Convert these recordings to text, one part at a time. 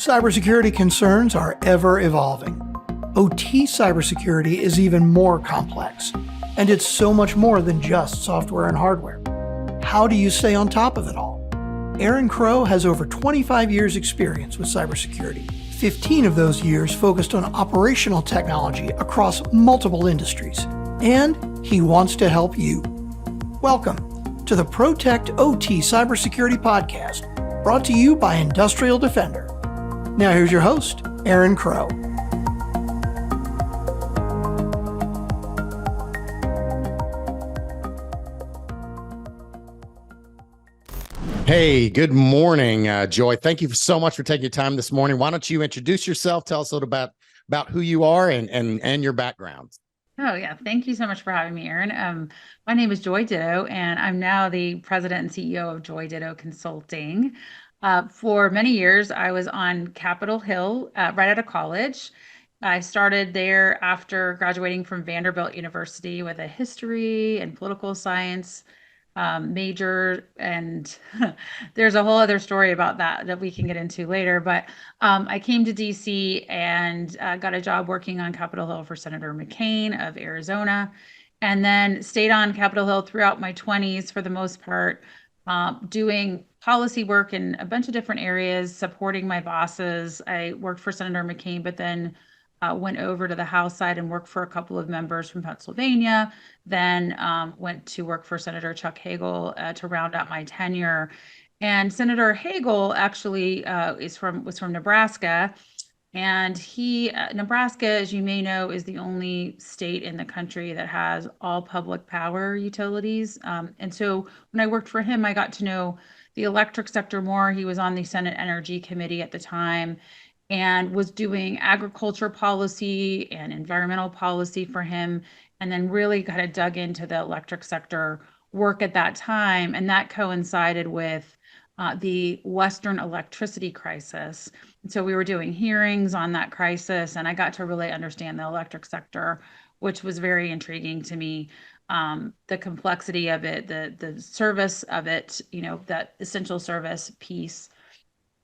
Cybersecurity concerns are ever evolving. OT cybersecurity is even more complex, and it's so much more than just software and hardware. How do you stay on top of it all? Aaron Crow has over 25 years experience with cybersecurity. 15 of those years focused on operational technology across multiple industries, and he wants to help you. Welcome to the Protect OT Cybersecurity Podcast, brought to you by Industrial Defender. Now here's your host, Aaron Crow. Hey, good morning, Joy. Thank you so much for taking your time this morning. Why don't you introduce yourself? Tell us a little about who you are and your background. Oh, yeah. Thank you so much for having me, Aaron. My name is Joy Ditto, and I'm now the president and CEO of Joy Ditto Consulting. For many years, I was on Capitol Hill right out of college. I started there after graduating from Vanderbilt University with a history and political science major, and there's a whole other story about that we can get into later. But I came to DC and got a job working on Capitol Hill for Senator McCain of Arizona, and then stayed on Capitol Hill throughout my 20s for the most part, doing policy work in a bunch of different areas, supporting my bosses. I worked for Senator McCain, but then went over to the House side and worked for a couple of members from Pennsylvania, then went to work for Senator Chuck Hagel to round out my tenure. And Senator Hagel actually was from Nebraska. And Nebraska, as you may know, is the only state in the country that has all public power utilities. And so when I worked for him, I got to know the electric sector more. He was on the Senate Energy Committee at the time and was doing agriculture policy and environmental policy for him, and then really kind of dug into the electric sector work at that time. And that coincided with the Western electricity crisis. And so we were doing hearings on that crisis, and I got to really understand the electric sector, which was very intriguing to me. The complexity of it, the service of it, that essential service piece.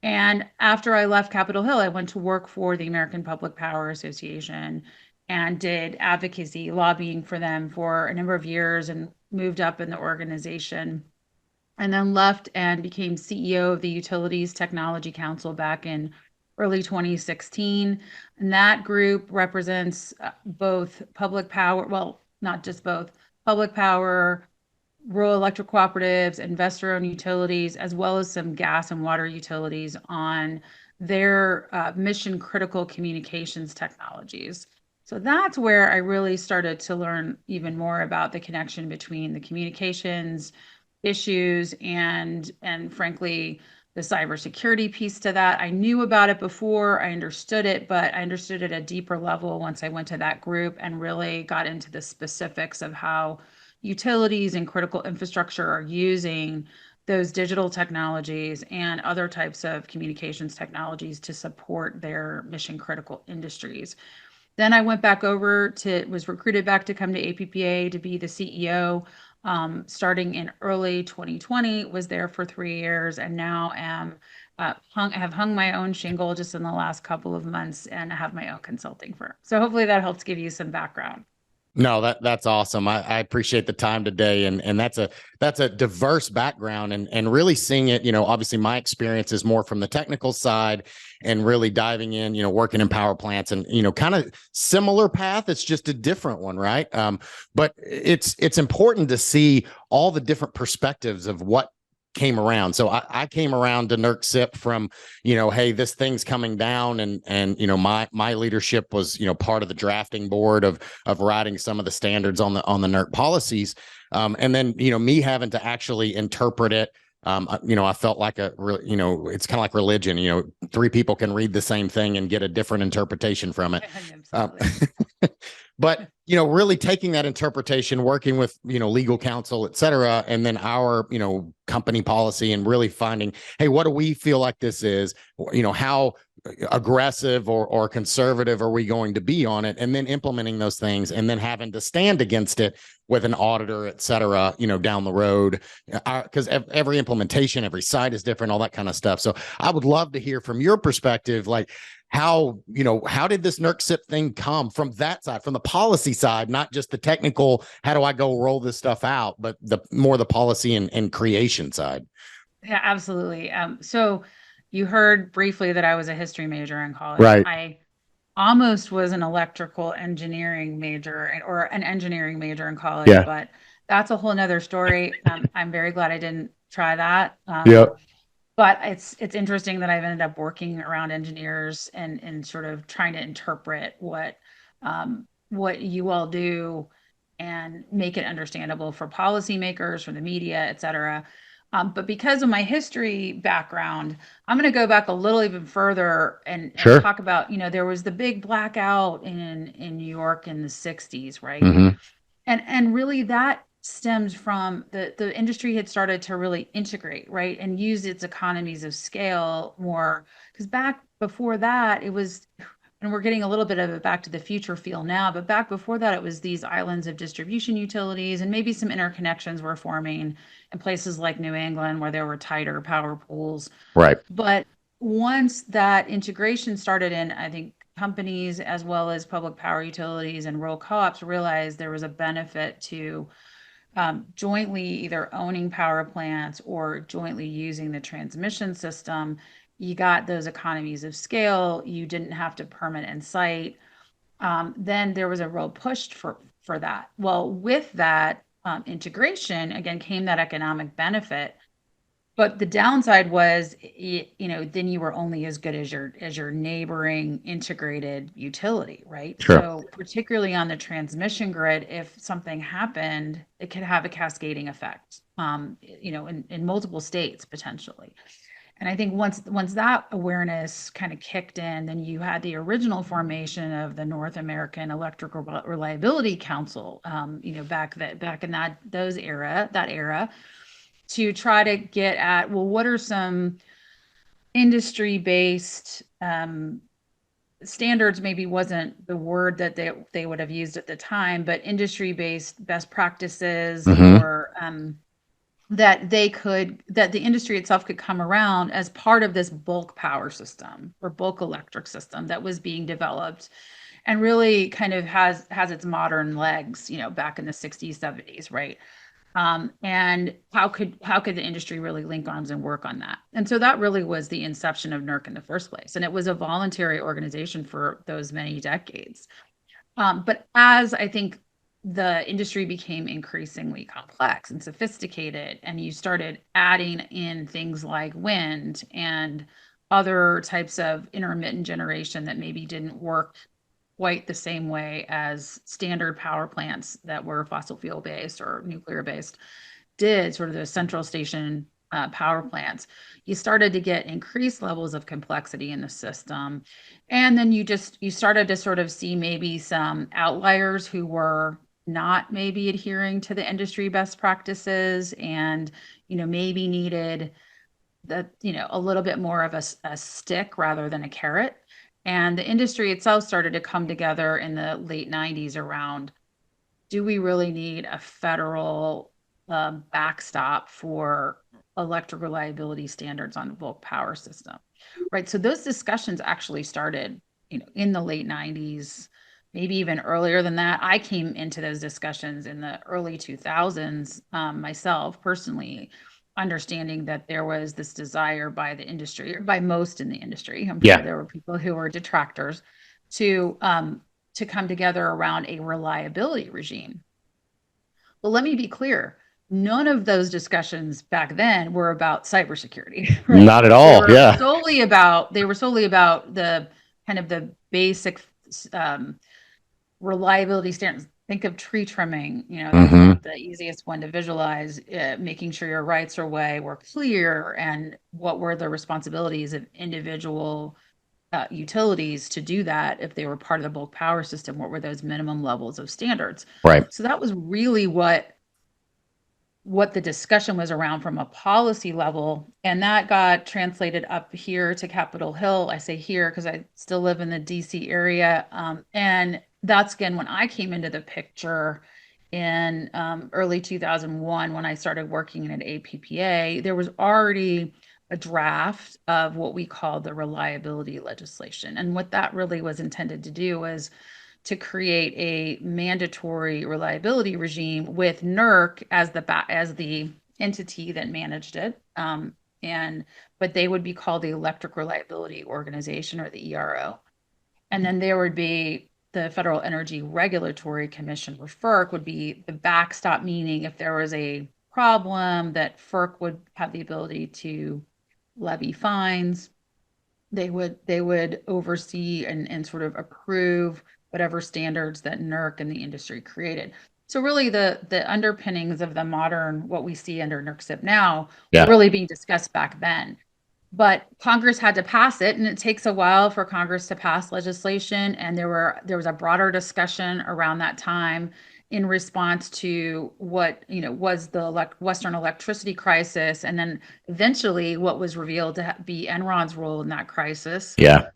And after I left Capitol Hill, I went to work for the American Public Power Association and did advocacy, lobbying for them for a number of years, and moved up in the organization, and then left and became CEO of the Utilities Technology Council back in early 2016. And that group represents both public power, well, not just both, public power, rural electric cooperatives, investor-owned utilities, as well as some gas and water utilities on their mission-critical communications technologies. So that's where I really started to learn even more about the connection between the communications issues and frankly, the cybersecurity piece to that. I knew about it before, I understood it, but I understood it at a deeper level once I went to that group and really got into the specifics of how utilities and critical infrastructure are using those digital technologies and other types of communications technologies to support their mission critical industries. Then I went back was recruited back to come to APPA to be the CEO, starting in early 2020, was there for 3 years, and now have hung my own shingle just in the last couple of months and have my own consulting firm. So hopefully that helps give you some background. No, that's awesome. I appreciate the time today. And that's a diverse background, and really seeing it, obviously my experience is more from the technical side and really diving in, working in power plants and, kind of similar path. It's just a different one. Right. But it's important to see all the different perspectives of what came around. So I came around to NERC CIP from, hey, this thing's coming down, and my leadership was, part of the drafting board of writing some of the standards on the NERC policies. And then, me having to actually interpret it. I felt like it's kind of like religion, 3 people can read the same thing and get a different interpretation from it. But, really taking that interpretation, working with, legal counsel, et cetera, and then our, company policy, and really finding, hey, what do we feel like this is? How aggressive or conservative are we going to be on it, and then implementing those things and then having to stand against it with an auditor, et cetera, down the road, because every implementation, every site is different, all that kind of stuff. So I would love to hear from your perspective, like how did this NERC CIP thing come from that side, from the policy side, not just the technical, how do I go roll this stuff out, but the policy and creation side. Yeah, absolutely. So you heard briefly that I was a history major in college. Right. I almost was an electrical engineering major or an engineering major in college, Yeah. but that's a whole nother story. I'm very glad I didn't try that. Yep. But it's interesting that I've ended up working around engineers and sort of trying to interpret what you all do and make it understandable for policymakers, for the media, et cetera. But because of my history background, I'm going to go back a little even further and Sure. talk about, there was the big blackout in New York in the 60s, right? Mhm. And really that stems from the industry had started to really integrate, right? And use its economies of scale more. Because back before that, it was, and we're getting a little bit of a back to the future feel now, but back before that, it was these islands of distribution utilities, and maybe some interconnections were forming in places like New England where there were tighter power pools. Right. But once that integration started in, I think companies as well as public power utilities and rural co-ops realized there was a benefit to jointly either owning power plants or jointly using the transmission system. You got those economies of scale. You didn't have to permit and site. Then there was a real push for that. Well, with that integration, again, came that economic benefit. But the downside was, then you were only as good as your neighboring integrated utility, right? Sure. So particularly on the transmission grid, if something happened, it could have a cascading effect, in multiple states potentially. And I think once that awareness kind of kicked in, then you had the original formation of the North American Electrical Reliability Council, back in that era, to try to get at, well, what are some industry-based standards? Maybe wasn't the word that they would have used at the time, but industry-based best practices, or that the industry itself could come around as part of this bulk power system or bulk electric system that was being developed and really kind of has its modern legs, back in the 60s, 70s, right? And how could the industry really link arms and work on that? And so that really was the inception of NERC in the first place. And it was a voluntary organization for those many decades. But as I think the industry became increasingly complex and sophisticated, and you started adding in things like wind and other types of intermittent generation that maybe didn't work quite the same way as standard power plants that were fossil fuel based or nuclear based did, sort of the central station power plants, you started to get increased levels of complexity in the system. And then you started to sort of see maybe some outliers who were not maybe adhering to the industry best practices and, maybe needed a little bit more of a stick rather than a carrot. And the industry itself started to come together in the late 90s around, do we really need a federal backstop for electric reliability standards on the bulk power system, right? So those discussions actually started, in the late 90s, maybe even earlier than that. I came into those discussions in the early 2000s myself personally, understanding that there was this desire by the industry, or by most in the industry. I'm sure there were people who were detractors to come together around a reliability regime. Well, let me be clear. None of those discussions back then were about cybersecurity. Right? Not at all. They were solely about the kind of the basic reliability standards. Think of tree trimming, that's the easiest one to visualize, making sure your rights of way were clear and what were the responsibilities of individual utilities to do that if they were part of the bulk power system. What were those minimum levels of standards? Right. So that was really what what the discussion was around from a policy level. And that got translated up here to Capitol Hill. I say here because I still live in the DC area. And that's again when I came into the picture in early 2001, when I started working at APPA, there was already a draft of what we call the reliability legislation. And what that really was intended to do was to create a mandatory reliability regime with NERC as the entity that managed it. But they would be called the Electric Reliability Organization, or the ERO. And then there would be the Federal Energy Regulatory Commission, or FERC, would be the backstop, meaning if there was a problem that FERC would have the ability to levy fines. They would oversee and sort of approve whatever standards that NERC and the industry created. So really the underpinnings of the modern, what we see under NERC CIP now, were really being discussed back then. But Congress had to pass it, and it takes a while for Congress to pass legislation. And there was a broader discussion around that time in response to what was the Western electricity crisis, and then eventually what was revealed to be Enron's role in that crisis. Yeah.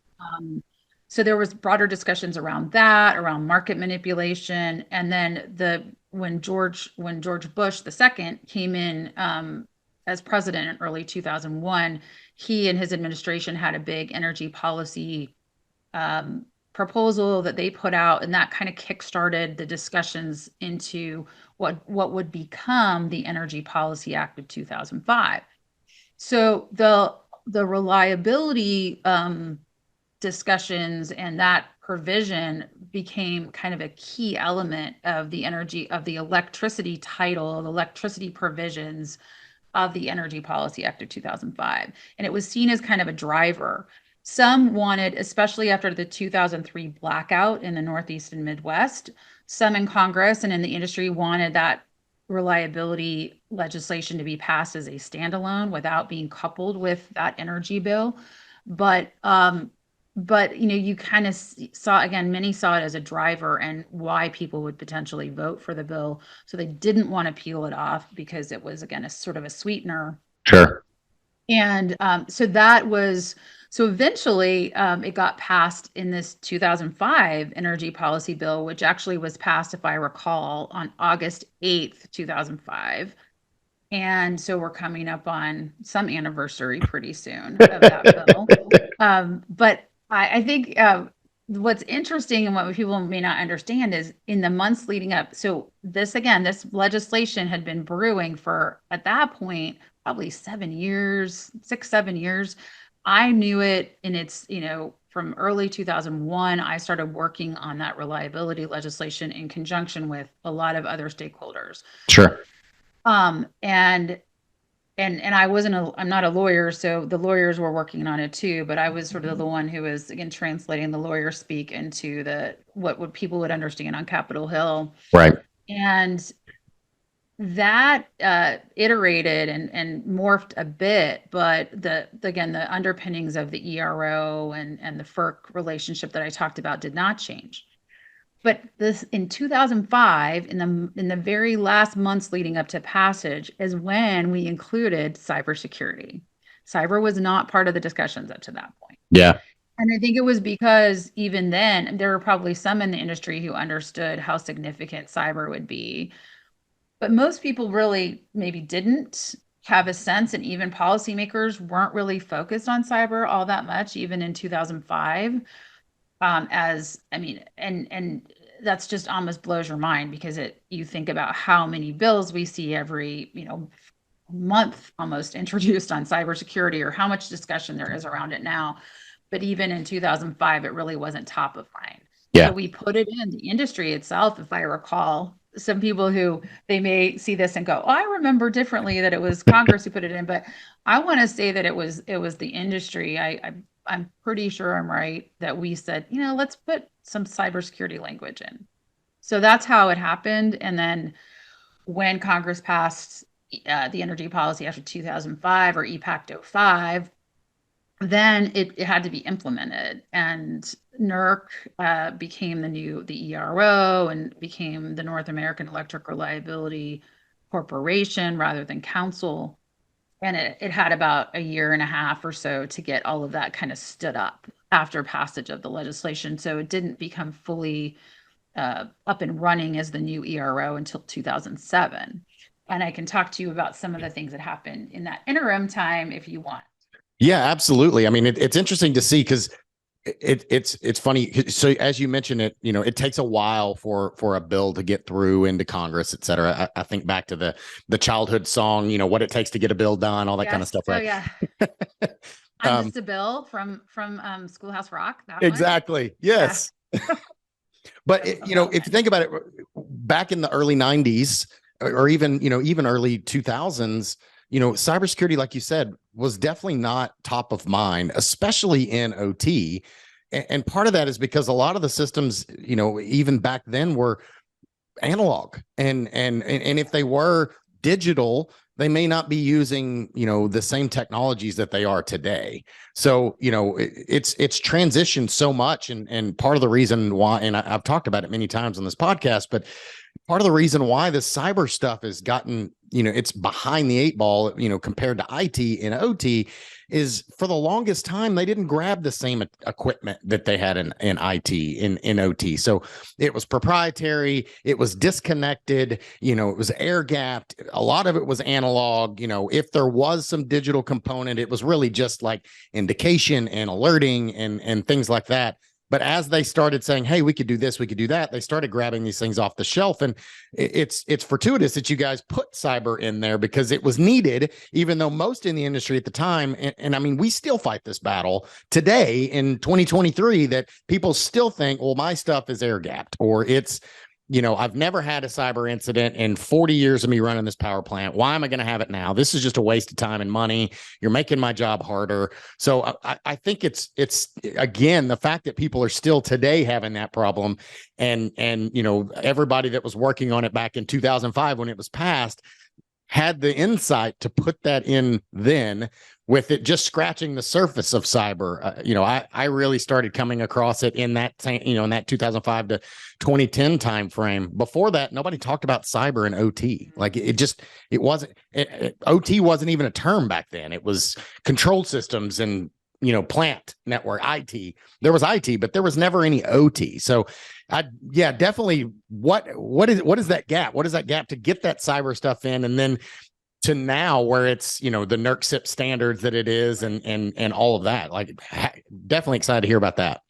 So there was broader discussions around that, around market manipulation, and then when George Bush II came in as president in early 2001, he and his administration had a big energy policy proposal that they put out, and that kind of kickstarted the discussions into what would become the Energy Policy Act of 2005. So the reliability discussions and that provision became kind of a key element of the electricity title, the electricity provisions of the Energy Policy Act of 2005. And it was seen as kind of a driver. Some wanted, especially after the 2003 blackout in the Northeast and Midwest, some in Congress and in the industry wanted that reliability legislation to be passed as a standalone without being coupled with that energy bill. But you kind of saw, again, many saw it as a driver and why people would potentially vote for the bill. So they didn't want to peel it off because it was, again, a sort of a sweetener. Sure. And so eventually it got passed in this 2005 energy policy bill, which actually was passed, if I recall, on August 8th, 2005. And so we're coming up on some anniversary pretty soon of that bill. But I think what's interesting and what people may not understand is in the months leading up. So this legislation had been brewing for, at that point, probably 7 years, 6-7 years. I knew it in its, from early 2001, I started working on that reliability legislation in conjunction with a lot of other stakeholders. Sure. And I'm not a lawyer, so the lawyers were working on it too, but I was sort of the one who was, again, translating the lawyer speak into what people would understand on Capitol Hill. Right. And that iterated and morphed a bit, but the underpinnings of the ERO and the FERC relationship that I talked about did not change. But this in 2005, in the very last months leading up to passage, is when we included cybersecurity. Cyber was not part of the discussions up to that point. Yeah. And I think it was because even then, there were probably some in the industry who understood how significant cyber would be. But most people really maybe didn't have a sense, and even policymakers weren't really focused on cyber all that much, even in 2005. And that's just almost blows your mind because you think about how many bills we see every, month almost introduced on cybersecurity, or how much discussion there is around it now. But even in 2005, it really wasn't top of mind. Yeah. So we put it in the industry itself, if I recall. Some people who they may see this and go, "Oh, I remember differently that it was Congress who put it in," but I want to say that it was the industry. I'm pretty sure I'm right that we said, let's put some cybersecurity language in. So that's how it happened. And then when Congress passed the Energy Policy Act of 2005, or EPACT 05, then it had to be implemented, and NERC became the ERO and became the North American Electric Reliability corporation rather than council. And it had about a year and a half or so to get all of that kind of stood up after passage of the legislation. So it didn't become fully up and running as the new ERO until 2007. And I can talk to you about some of the things that happened in that interim time if you want. Yeah, absolutely. I mean, it's interesting to see because it's funny. So as you mentioned it, it takes a while for a bill to get through into Congress, et cetera. I think back to the childhood song, what it takes to get a bill done, all that kind of stuff, right? Oh yeah. I'm just a bill from Schoolhouse Rock. That exactly. One. Yes. Yeah. But if you think about it, back in the early 90s or even early 2000s, cybersecurity, like you said, was definitely not top of mind, especially in OT. And part of that is because a lot of the systems, even back then were analog, and if they were digital, they may not be using, the same technologies that they are today. So, it's transitioned so much. And part of the reason why, and I've talked about it many times on this podcast, but part of the reason why the cyber stuff has gotten, it's behind the eight ball, compared to IT and OT is for the longest time, they didn't grab the same equipment that they had in IT, in OT. So it was proprietary, it was disconnected, it was air gapped. A lot of it was analog. If there was some digital component, it was really just like indication and alerting and things like that. But as they started saying, hey, we could do this, we could do that, they started grabbing these things off the shelf. And it's fortuitous that you guys put cyber in there because it was needed, even though most in the industry at the time, and I mean, we still fight this battle today in 2023 that people still think, well, my stuff is air gapped, or it's, I've never had a cyber incident in 40 years of me running this power plant. Why am I going to have it now? This is just a waste of time and money. You're making my job harder. So I think it's again, the fact that people are still today having that problem, and everybody that was working on it back in 2005 when it was passed had the insight to put that in then, with it just scratching the surface of cyber. I really started coming across it in that in that 2005 to 2010 timeframe. Before that, nobody talked about cyber and OT. Like it wasn't. OT wasn't even a term back then. It was control systems and plant network IT. There was IT, but there was never any OT. So definitely. What is that gap? What is that gap to get that cyber stuff in, and then to now where it's the NERC CIP standards that it is, and all of that? Like, definitely excited to hear about that.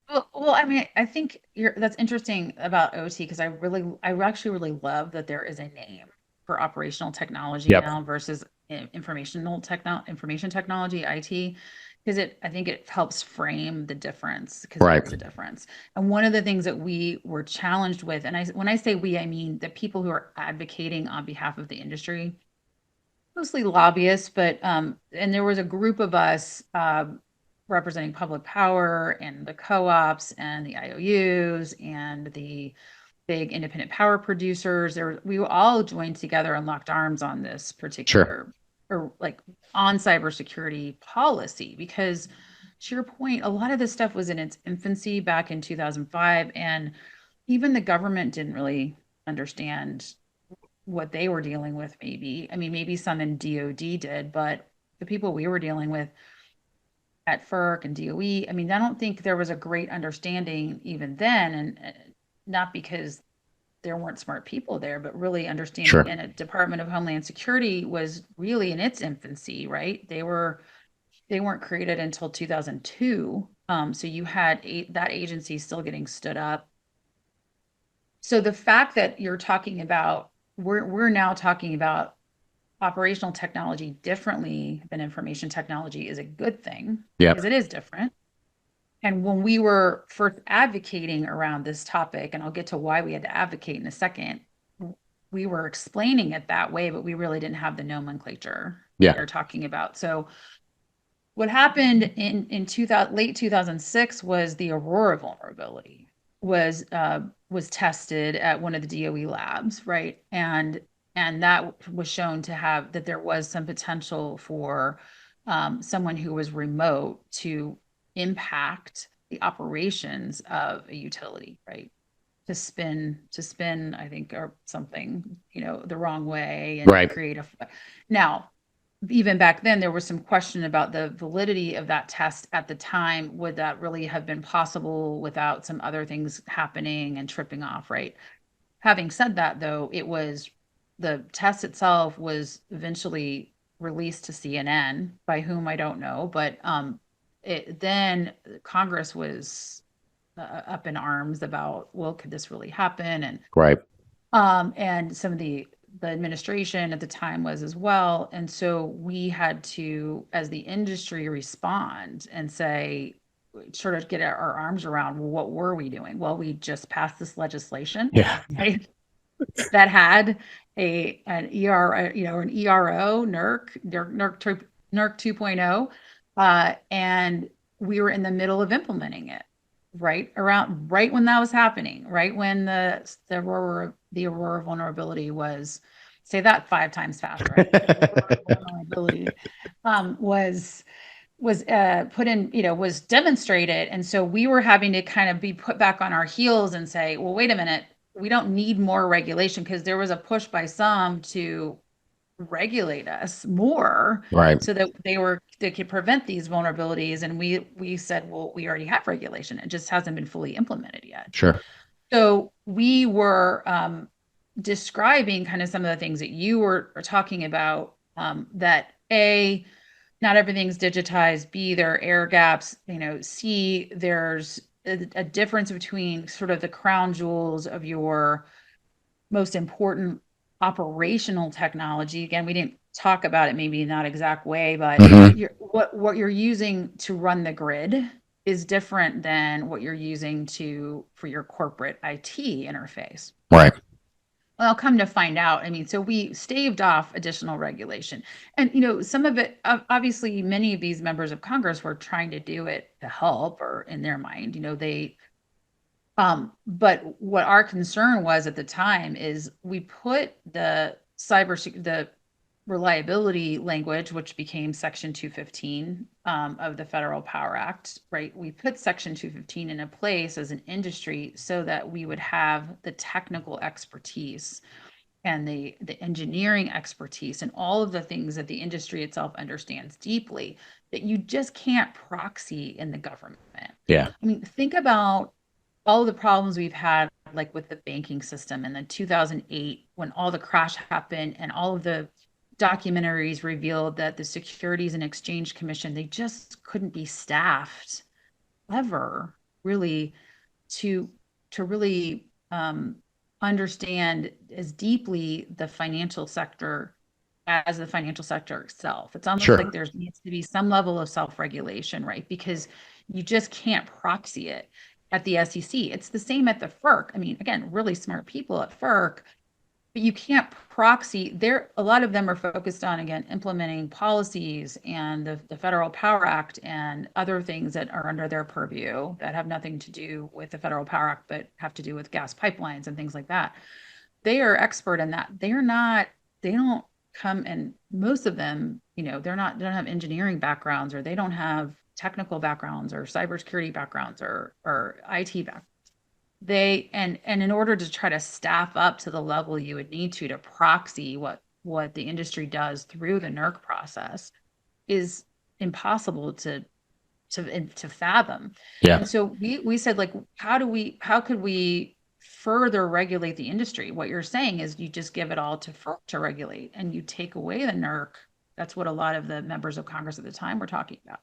Well, I mean, I think that's interesting about OT because I actually really love that there is a name for operational technology now versus information technology, IT. Because I think it helps frame the difference, because there's a difference. And one of the things that we were challenged with, and when I say we, I mean the people who are advocating on behalf of the industry, mostly lobbyists, but and there was a group of us representing public power and the co-ops and the IOUs and the big independent power producers. We all joined together and locked arms on this particular or like on cybersecurity policy, because to your point, a lot of this stuff was in its infancy back in 2005, and even the government didn't really understand what they were dealing with. Maybe some in DoD did, but the people we were dealing with at FERC and DOE, I don't think there was a great understanding even then, and not because there weren't smart people there, but really understanding. And a Department of Homeland Security was really in its infancy, right? They weren't created until 2002. So you had that agency still getting stood up. So the fact that you're talking about, we're now talking about operational technology differently than information technology is a good thing, because it is different. And when we were first advocating around this topic, and I'll get to why we had to advocate in a second, we were explaining it that way, but we really didn't have the nomenclature you're talking about. So what happened in late 2006 was the Aurora vulnerability was tested at one of the DOE labs, right? And that was shown to have that there was some potential for someone who was remote to impact the operations of a utility, right? spin, I think, or something, the wrong way and Right. create now, even back then, there was some question about the validity of that test at the time. Would that really have been possible without some other things happening and tripping off, right? Having said that, though, the test itself was eventually released to CNN, by whom I don't know, but then Congress was up in arms about, well, could this really happen? Right. And some of the administration at the time was as well. And so we had to, as the industry, respond and say, sort of get our arms around, well, what were we doing? Well, we just passed this legislation, Yeah. right? That had an ERO, NERC 2.0, and we were in the middle of implementing it, right when that was happening, right when the Aurora vulnerability was, say that 5 times fast, right? The Aurora vulnerability was put in, was demonstrated, and so we were having to kind of be put back on our heels and say, well, wait a minute, we don't need more regulation, because there was a push by some to regulate us more, Right. so that they could prevent these vulnerabilities. And we said, well, we already have regulation, it just hasn't been fully implemented yet. Sure. So we were describing kind of some of the things that you were talking about, that not everything's digitized, B, there are air gaps, C, there's a difference between sort of the crown jewels of your most important operational technology. Again, we didn't talk about it, maybe not exact way, but what you're using to run the grid is different than what you're using for your corporate IT interface. Right. Well, come to find out, so we staved off additional regulation. And, some of it, obviously, many of these members of Congress were trying to do it to help, or in their mind, but what our concern was at the time is we put the reliability language, which became Section 215 of the Federal Power Act, right? We put Section 215 in a place as an industry so that we would have the technical expertise and the engineering expertise and all of the things that the industry itself understands deeply, that you just can't proxy in the government. Yeah. Think about all the problems we've had, like with the banking system in the 2008, when all the crash happened and all of the documentaries revealed that the Securities and Exchange Commission, they just couldn't be staffed ever really to really understand as deeply the financial sector as the financial sector itself. It's almost like there needs to be some level of self-regulation, right? Because you just can't proxy it at the SEC. It's the same at the FERC. Again, really smart people at FERC, but you can't proxy. A lot of them are focused on, again, implementing policies and the Federal Power Act and other things that are under their purview that have nothing to do with the Federal Power Act, but have to do with gas pipelines and things like that. They are expert in that. They don't come, and most of them, they don't have engineering backgrounds, or they don't have technical backgrounds or cybersecurity backgrounds or IT backgrounds. And in order to try to staff up to the level you would need to proxy what the industry does through the NERC process is impossible to fathom. Yeah. And so we said, like, how could we further regulate the industry? What you're saying is you just give it all to FERC to regulate, and you take away the NERC. That's what a lot of the members of Congress at the time were talking about.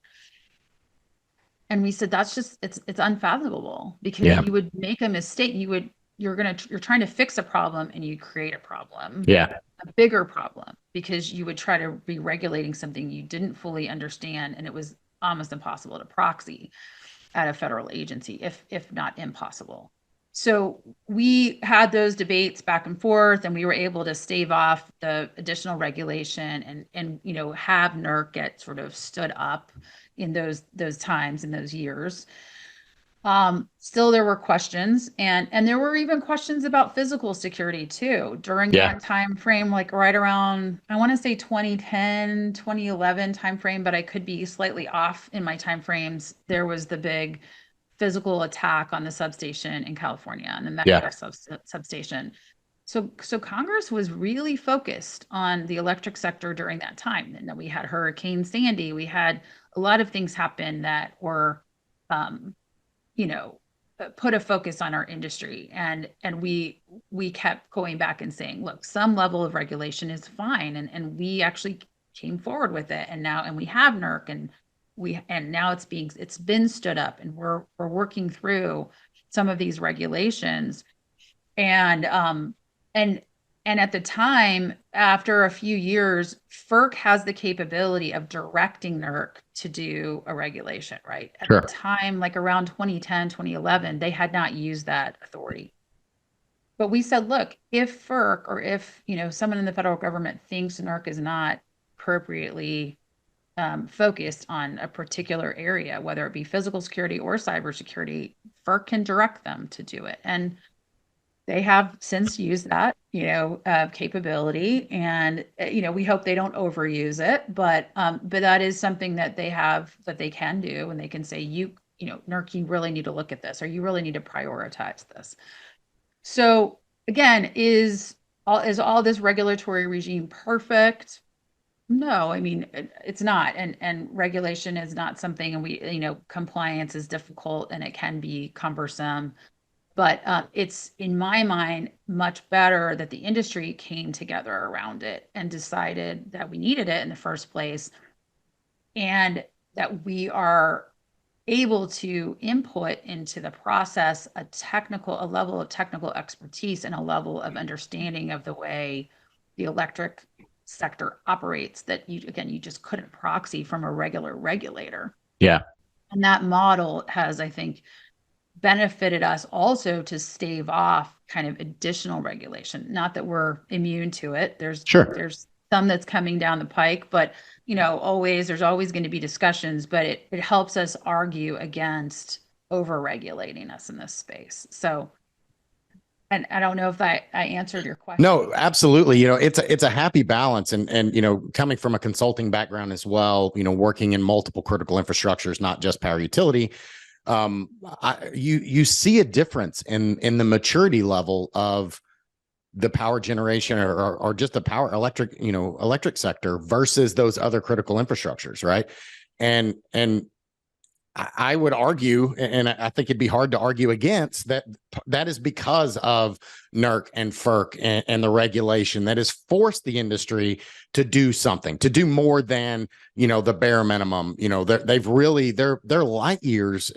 And we said, that's just, it's unfathomable, because you would make a mistake. You're trying to fix a problem, and you create a problem. Yeah. A bigger problem, because you would try to be regulating something you didn't fully understand. And it was almost impossible to proxy at a federal agency, if not impossible. So we had those debates back and forth, and we were able to stave off the additional regulation and have NERC get sort of stood up in those times, in those years. Still, there were questions, and there were even questions about physical security too during that time frame, like right around, I want to say 2010, 2011 time frame, but I could be slightly off in my time frames. There was the big physical attack on the substation in California, and the Yeah. mega substation. So Congress was really focused on the electric sector during that time. And then we had Hurricane Sandy. We had a lot of things happen that were, put a focus on our industry. And we kept going back and saying, look, some level of regulation is fine. And we actually came forward with it. And we have NERC, and now it's been stood up, and we're working through some of these regulations. And at the time, after a few years, FERC has the capability of directing NERC to do a regulation, right? At Sure. the time, like around 2010, 2011, they had not used that authority. But we said, look, if FERC, or if someone in the federal government thinks NERC is not appropriately focused on a particular area, whether it be physical security or cybersecurity, FERC can direct them to do it. And they have since used that, capability, and we hope they don't overuse it. But that is something that they can do, and they can say, NERC, you really need to look at this, or you really need to prioritize this. So again, is all this regulatory regime perfect? No, I mean, it's not, and regulation is not something, and compliance is difficult, and it can be cumbersome. But it's, in my mind, much better that the industry came together around it and decided that we needed it in the first place, and that we are able to input into the process a level of technical expertise and a level of understanding of the way the electric sector operates that you just couldn't proxy from a regular regulator. Yeah. And that model has, I think, benefited us also to stave off kind of additional regulation. Not that we're immune to it. There's some that's coming down the pike, but there's always going to be discussions, but it helps us argue against over-regulating us in this space. So, and I don't know if I answered your question. No, absolutely. It's a happy balance, and coming from a consulting background as well, working in multiple critical infrastructures, not just power utility. You see a difference in the maturity level of the power generation or just the electric sector versus those other critical infrastructures, right? And I would argue, and I think it'd be hard to argue against that. That is because of NERC and FERC and the regulation that has forced the industry to do something, to do more than the bare minimum. They're light years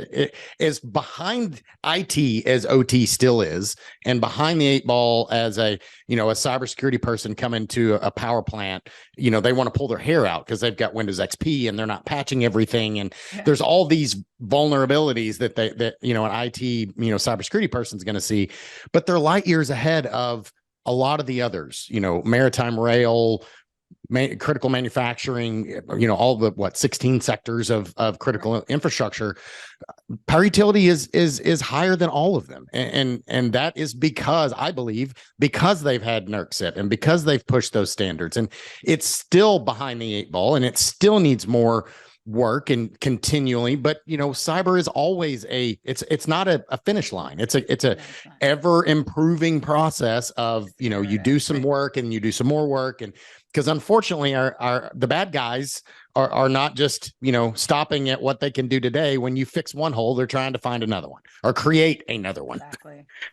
is behind IT as OT still is, and behind the eight ball as a cybersecurity person coming to a power plant. They want to pull their hair out because they've got Windows XP and they're not patching everything, and there's all these vulnerabilities that an IT cybersecurity person's going to see, but they're light years ahead of a lot of the others. Maritime rail, critical manufacturing, all the 16 sectors of critical infrastructure. Power utility is higher than all of them, and that is because, I believe, because they've had NERC CIP and because they've pushed those standards, and it's still behind the eight ball, and it still needs more work and continually. But cyber is always it's not a finish line. It's a ever improving process of you do some work and you do some more work, and because unfortunately the bad guys are not just stopping at what they can do today. When you fix one hole, they're trying to find another one or create another one.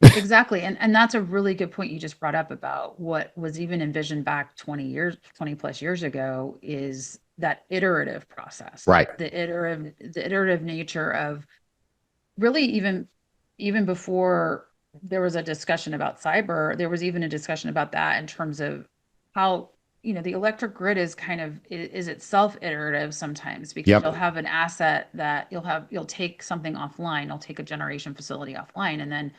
Exactly. And that's a really good point you just brought up about what was even envisioned back 20 plus years ago, is that iterative process, right? The iterative nature of really even before there was a discussion about cyber, there was even a discussion about that in terms of how the electric grid is is itself iterative sometimes, because you'll have an asset that you'll take something offline, you'll take a generation facility offline, and then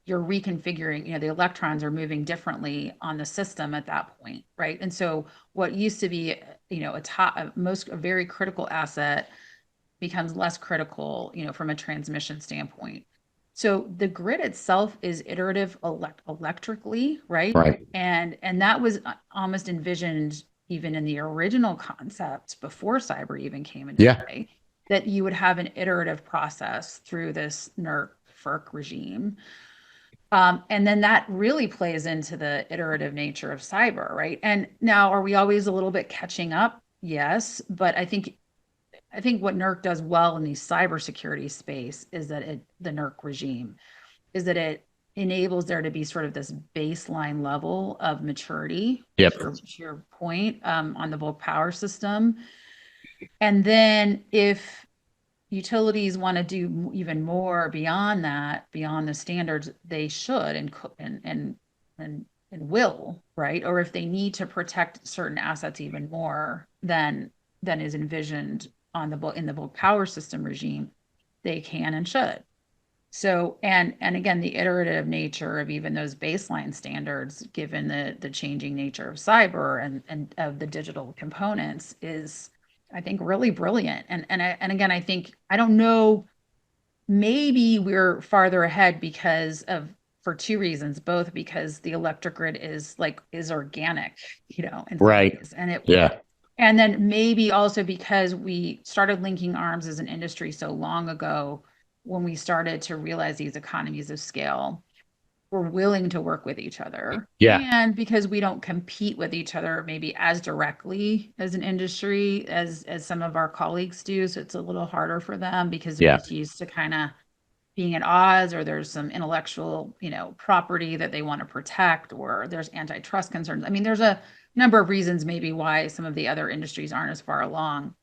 you're reconfiguring, the electrons are moving differently on the system at that point, right? And so what used to be, a very critical asset becomes less critical, from a transmission standpoint. So the grid itself is iterative electrically, right? Right. And that was almost envisioned even in the original concept before cyber even came into play. that you would have an iterative process through this NERC FERC regime. And then that really plays into the iterative nature of cyber, right? And now, are we always a little bit catching up? Yes, but I think what NERC does well in the cybersecurity space is that the NERC regime is that it enables there to be sort of this baseline level of maturity. Yep. To your point, on the bulk power system. And then if utilities want to do even more beyond that, beyond the standards, they should and will, right? Or if they need to protect certain assets even more than is envisioned in the bulk power system regime, they can and should. So, and again, the iterative nature of even those baseline standards, given the changing nature of cyber and of the digital components, is, I think, really brilliant. And again, I think, I don't know, maybe we're farther ahead for two reasons, both because the electric grid is organic, in some Right. ways, and then maybe also because we started linking arms as an industry so long ago, when we started to realize these economies of scale, we're willing to work with each other. Yeah. And because we don't compete with each other maybe as directly as an industry as some of our colleagues do. So it's a little harder for them because they're just used to kind of being at odds, or there's some intellectual, property that they want to protect, or there's antitrust concerns. I mean, there's a number of reasons maybe why some of the other industries aren't as far along.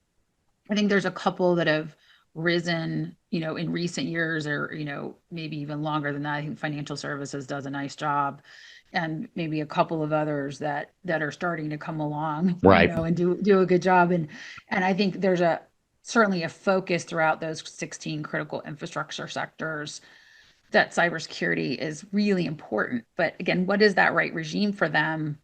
I think there's a couple that have risen, in recent years, or, maybe even longer than that. I think financial services does a nice job, and maybe a couple of others that are starting to come along, right, and do a good job. And I think there's certainly a focus throughout those 16 critical infrastructure sectors that cybersecurity is really important. But again, what is that right regime for them?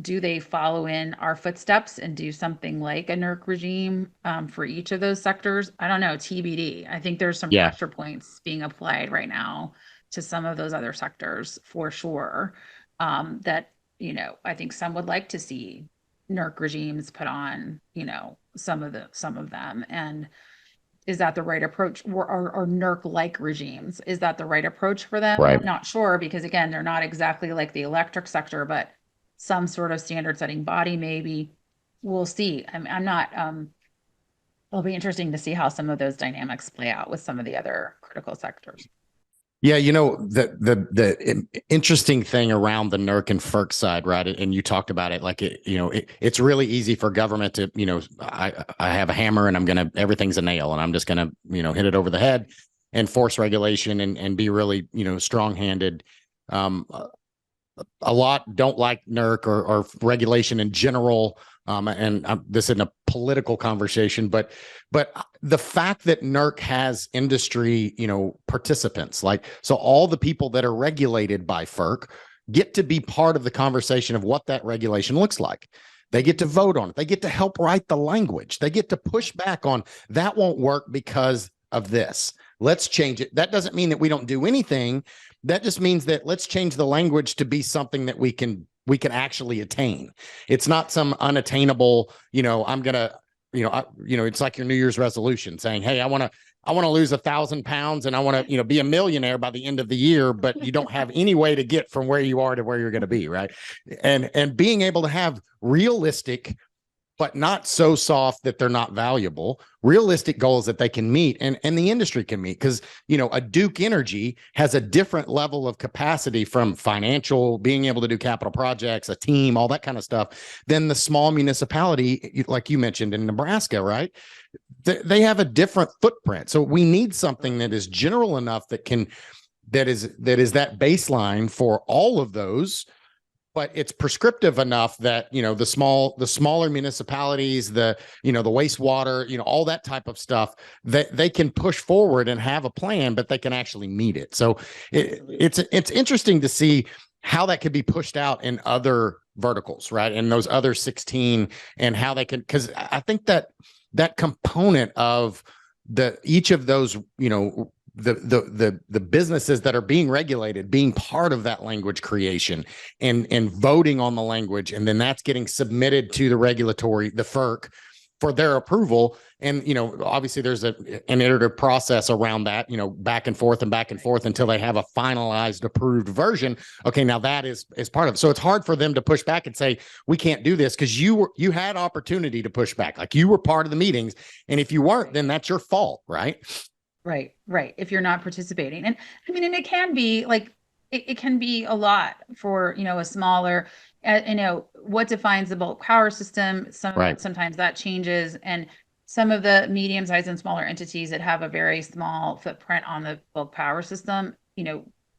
Do they follow in our footsteps and do something like a NERC regime for each of those sectors? I don't know, TBD. I think there's some pressure points being applied right now to some of those other sectors for sure, that, I think some would like to see NERC regimes put on, some of them. And is that the right approach? Or NERC-like regimes? Is that the right approach for them? Right. I'm not sure, because again, they're not exactly like the electric sector, but some sort of standard setting body, maybe. We'll see. I'm not, it'll be interesting to see how some of those dynamics play out with some of the other critical sectors. Yeah, the interesting thing around the NERC and FERC side, right? And you talked about it, like it's really easy for government to, I have a hammer and everything's a nail, and I'm just gonna, hit it over the head and force regulation and be really, strong-handed. A lot don't like NERC or regulation in general. This isn't a political conversation, but the fact that NERC has industry, participants, so all the people that are regulated by FERC get to be part of the conversation of what that regulation looks like. They get to vote on it. They get to help write the language. They get to push back on that won't work because of this. Let's change it. That doesn't mean that we don't do anything. That just means that let's change the language to be something that we can actually attain. It's not some unattainable, I'm gonna, it's like your New Year's resolution saying, hey, I want to lose 1,000 pounds and I want to, be a millionaire by the end of the year, but you don't have any way to get from where you are to where you're going to be. Right. And being able to have realistic, but not so soft that they're not valuable, realistic goals that they can meet and the industry can meet. Because, a Duke Energy has a different level of capacity from financial, being able to do capital projects, a team, all that kind of stuff, than the small municipality, like you mentioned in Nebraska, right? They have a different footprint. So we need something that is general enough that is that baseline for all of those, but it's prescriptive enough that, the smaller municipalities, the wastewater, all that type of stuff, that they can push forward and have a plan, but they can actually meet it. So it's interesting to see how that could be pushed out in other verticals, right? And those other 16, and how they can, because I think that component of each of those, the businesses that are being regulated, being part of that language creation and voting on the language, and then that's getting submitted to the FERC, for their approval. And, obviously there's an iterative process around that, back and forth until they have a finalized approved version. Okay, now that is part of it. So it's hard for them to push back and say, we can't do this, because you had opportunity to push back. Like, you were part of the meetings. And if you weren't, then that's your fault, right? Right. If you're not participating. And I mean, and it can be like, it can be a lot for, a smaller, what defines the bulk power system. Sometimes that changes. And some of the medium-sized and smaller entities that have a very small footprint on the bulk power system,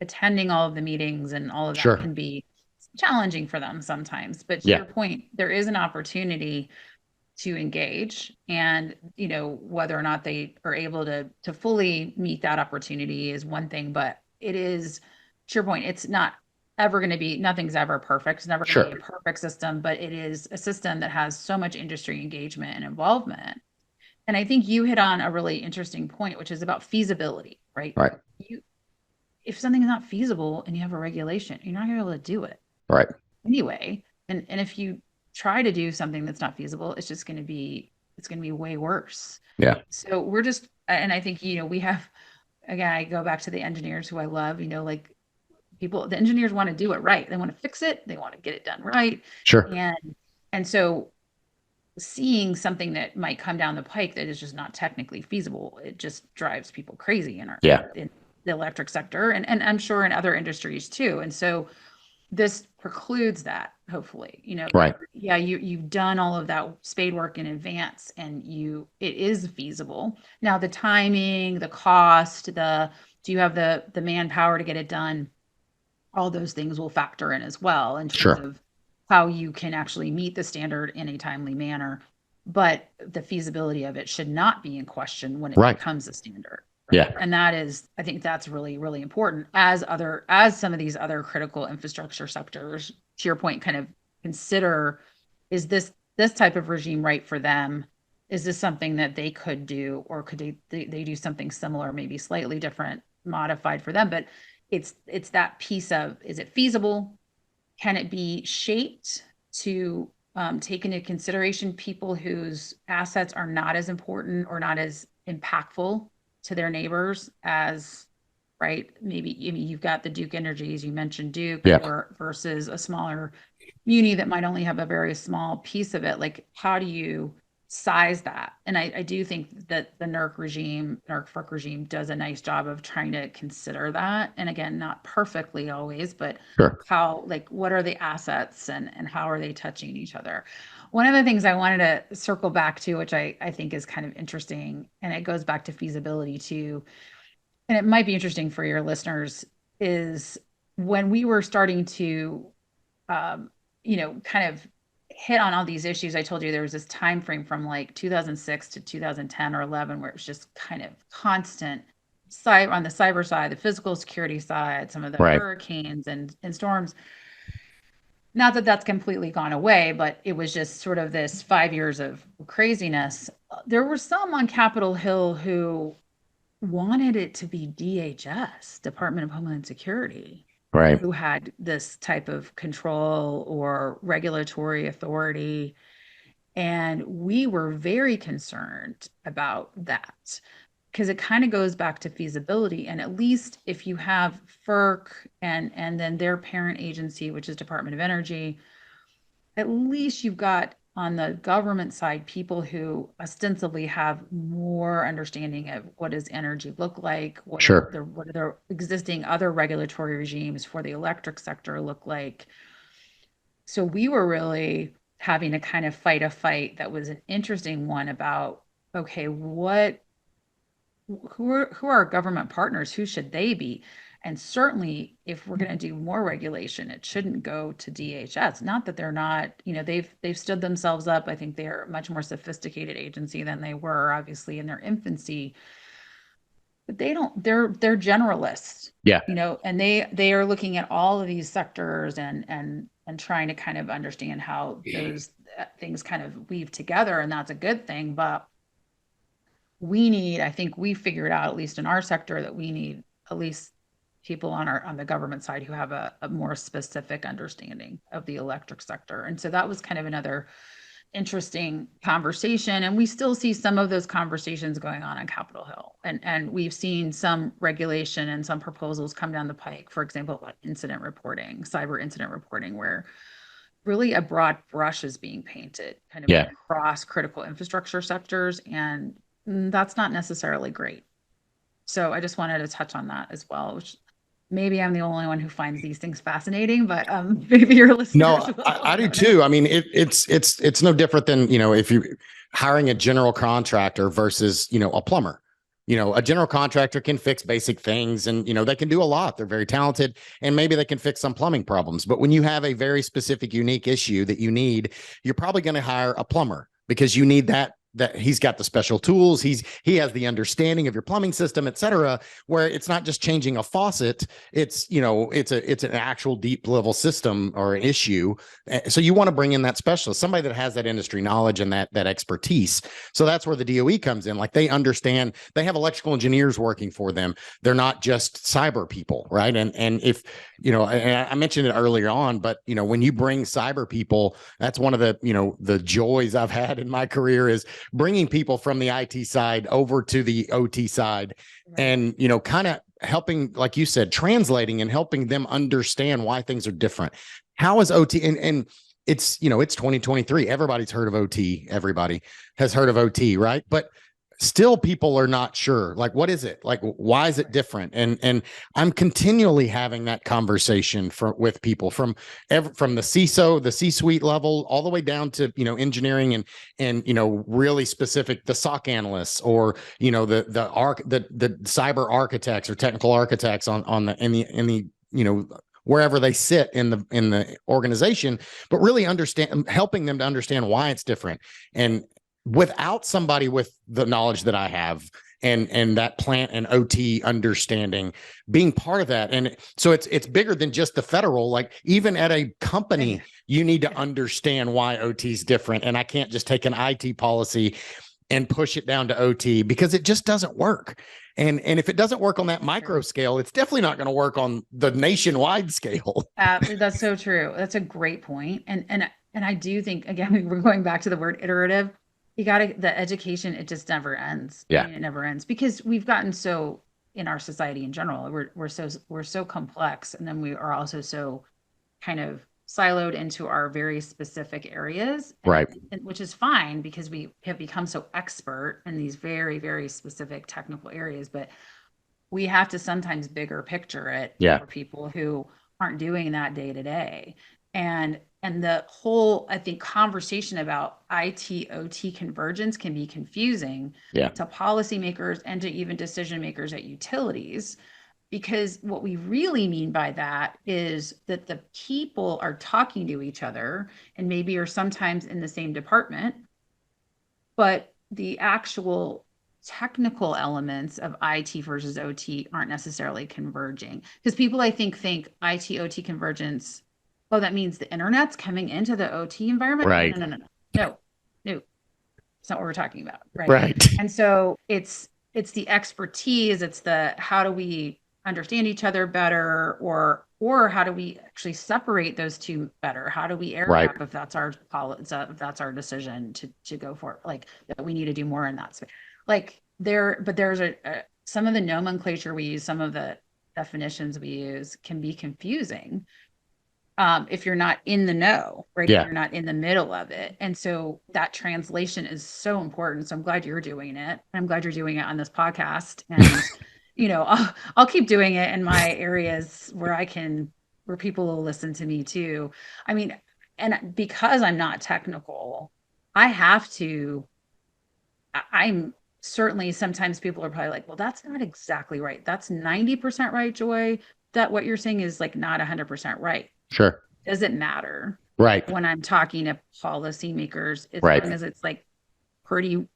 attending all of the meetings and all of that can be challenging for them sometimes. But to your point, there is an opportunity to engage, and whether or not they are able to fully meet that opportunity is one thing, but it is, to your point, it's not ever going to be, nothing's ever perfect. It's never going to be a perfect system, but it is a system that has so much industry engagement and involvement. And I think you hit on a really interesting point, which is about feasibility, right? If something is not feasible and you have a regulation, you're not going to be able to do it anyway. And if you try to do something that's not feasible, it's going to be way worse. So we're just, and I think, we have, again, I go back to the engineers who I love, like the engineers want to do it right. They want to fix it. They want to get it done right. And so seeing something that might come down the pike that is just not technically feasible, it just drives people crazy in the electric sector, and I'm sure in other industries too. And so this precludes that, hopefully, you've done all of that spade work in advance, and it is feasible. Now, the timing, the cost, do you have the manpower to get it done? All those things will factor in as well in terms of how you can actually meet the standard in a timely manner. But the feasibility of it should not be in question when it becomes a standard. And that is, I think that's really, really important as some of these other critical infrastructure sectors, to your point, kind of consider, is this type of regime right for them? Is this something that they could do, or could they do something similar, maybe slightly different, modified for them? But it's that piece of, is it feasible? Can it be shaped to take into consideration people whose assets are not as important or not as impactful to their neighbors as, maybe you've got the Duke Energies, you mentioned Duke, versus a smaller muni that might only have a very small piece of it. Like, how do you size that? And I do think that the NERC regime does a nice job of trying to consider that. And again, not perfectly always, but how, what are the assets and how are they touching each other? One of the things I wanted to circle back to, which I think is kind of interesting, and it goes back to feasibility too, and it might be interesting for your listeners, is when we were starting to, kind of hit on all these issues. I told you there was this time frame from like 2006 to 2010 or 11, where it was just kind of constant on the cyber side, the physical security side, some of the hurricanes and storms. Not that that's completely gone away, but it was just sort of this 5 years of craziness. There were some on Capitol Hill who wanted it to be DHS, Department of Homeland Security, who had this type of control or regulatory authority. And we were very concerned about that, because it kind of goes back to feasibility. And at least if you have FERC and then their parent agency, which is Department of Energy, at least you've got on the government side people who ostensibly have more understanding of what does energy look like, what are the existing other regulatory regimes for the electric sector look like. So we were really having to kind of fight a fight that was an interesting one about, okay, who are our government partners? Who should they be? And certainly, if we're going to do more regulation, it shouldn't go to DHS. Not that they're not, they've stood themselves up. I think they're a much more sophisticated agency than they were, obviously, in their infancy. But they're generalists. And they are looking at all of these sectors and trying to kind of understand how those things kind of weave together, and that's a good thing. But I think we figured out, at least in our sector, that we need at least people on the government side who have a more specific understanding of the electric sector. And so that was kind of another interesting conversation. And we still see some of those conversations going on Capitol Hill. And we've seen some regulation and some proposals come down the pike, for example, about incident reporting, cyber incident reporting, where really a broad brush is being painted kind of across critical infrastructure sectors. And that's not necessarily great. So I just wanted to touch on that as well, which maybe I'm the only one who finds these things fascinating, but maybe your listeners. No, I do too. I mean, it's no different than, if you're hiring a general contractor versus, a plumber. A general contractor can fix basic things and, they can do a lot. They're very talented and maybe they can fix some plumbing problems. But when you have a very specific, unique issue that you need, you're probably going to hire a plumber because you need that he's got the special tools. He has the understanding of your plumbing system, et cetera, where it's not just changing a faucet. It's, it's an actual deep level system or an issue. So you want to bring in that specialist, somebody that has that industry knowledge and that expertise. So that's where the DOE comes in. Like they understand, they have electrical engineers working for them. They're not just cyber people, right? And if, and I mentioned it earlier on, but when you bring cyber people, that's one of the, the joys I've had in my career is bringing people from the IT side over to the OT side, right. And, kind of helping, like you said, translating and helping them understand why things are different. How is OT? And it's, it's 2023. Everybody's heard of OT. Everybody has heard of OT, right? But still people are not sure, like, what is it? Like, why is it different? And I'm continually having that conversation with people from the CISO, the C-suite level, all the way down to, engineering and, really specific, the SOC analysts or, the cyber architects or technical architects in the wherever they sit in the organization, but really helping them to understand why it's different. And without somebody with the knowledge that I have and that plant and OT understanding, being part of that. And so it's bigger than just the federal, like even at a company, you need to understand why OT is different. And I can't just take an IT policy and push it down to OT because it just doesn't work. And if it doesn't work on that micro scale, it's definitely not going to work on the nationwide scale. That's so true. That's a great point. And I do think, again, we're going back to the word iterative. The education, it just never ends. Yeah. I mean, it never ends because we've gotten so in our society in general, we're so complex. And then we are also so kind of siloed into our very specific areas, right? Which is fine because we have become so expert in these very, very specific technical areas, but we have to sometimes bigger picture it for people who aren't doing that day to day. And the whole, I think, conversation about IT OT convergence can be confusing to policymakers and to even decision makers at utilities, because what we really mean by that is that the people are talking to each other and maybe are sometimes in the same department, but the actual technical elements of IT versus OT aren't necessarily converging. Because people, I think IT OT convergence, oh, that means the internet's coming into the OT environment? Right. No. It's not what we're talking about. Right. And so it's the expertise, it's the how do we understand each other better, or how do we actually separate those two better? How do we air gap if that's our decision to go for it? Like that we need to do more in that space. Like there's some of the nomenclature we use, some of the definitions we use can be confusing. If you're not in the know, right? Yeah. If you're not in the middle of it. And so that translation is so important. So I'm glad you're doing it. I'm glad you're doing it on this podcast. And, I'll keep doing it in my areas where people will listen to me too. I mean, and because I'm not technical, I'm certainly, sometimes people are probably like, well, that's not exactly right. That's 90% right, Joy. That what you're saying is like not 100% right. Sure. Does it matter? Right. When I'm talking to policymakers, as long as it's like pretty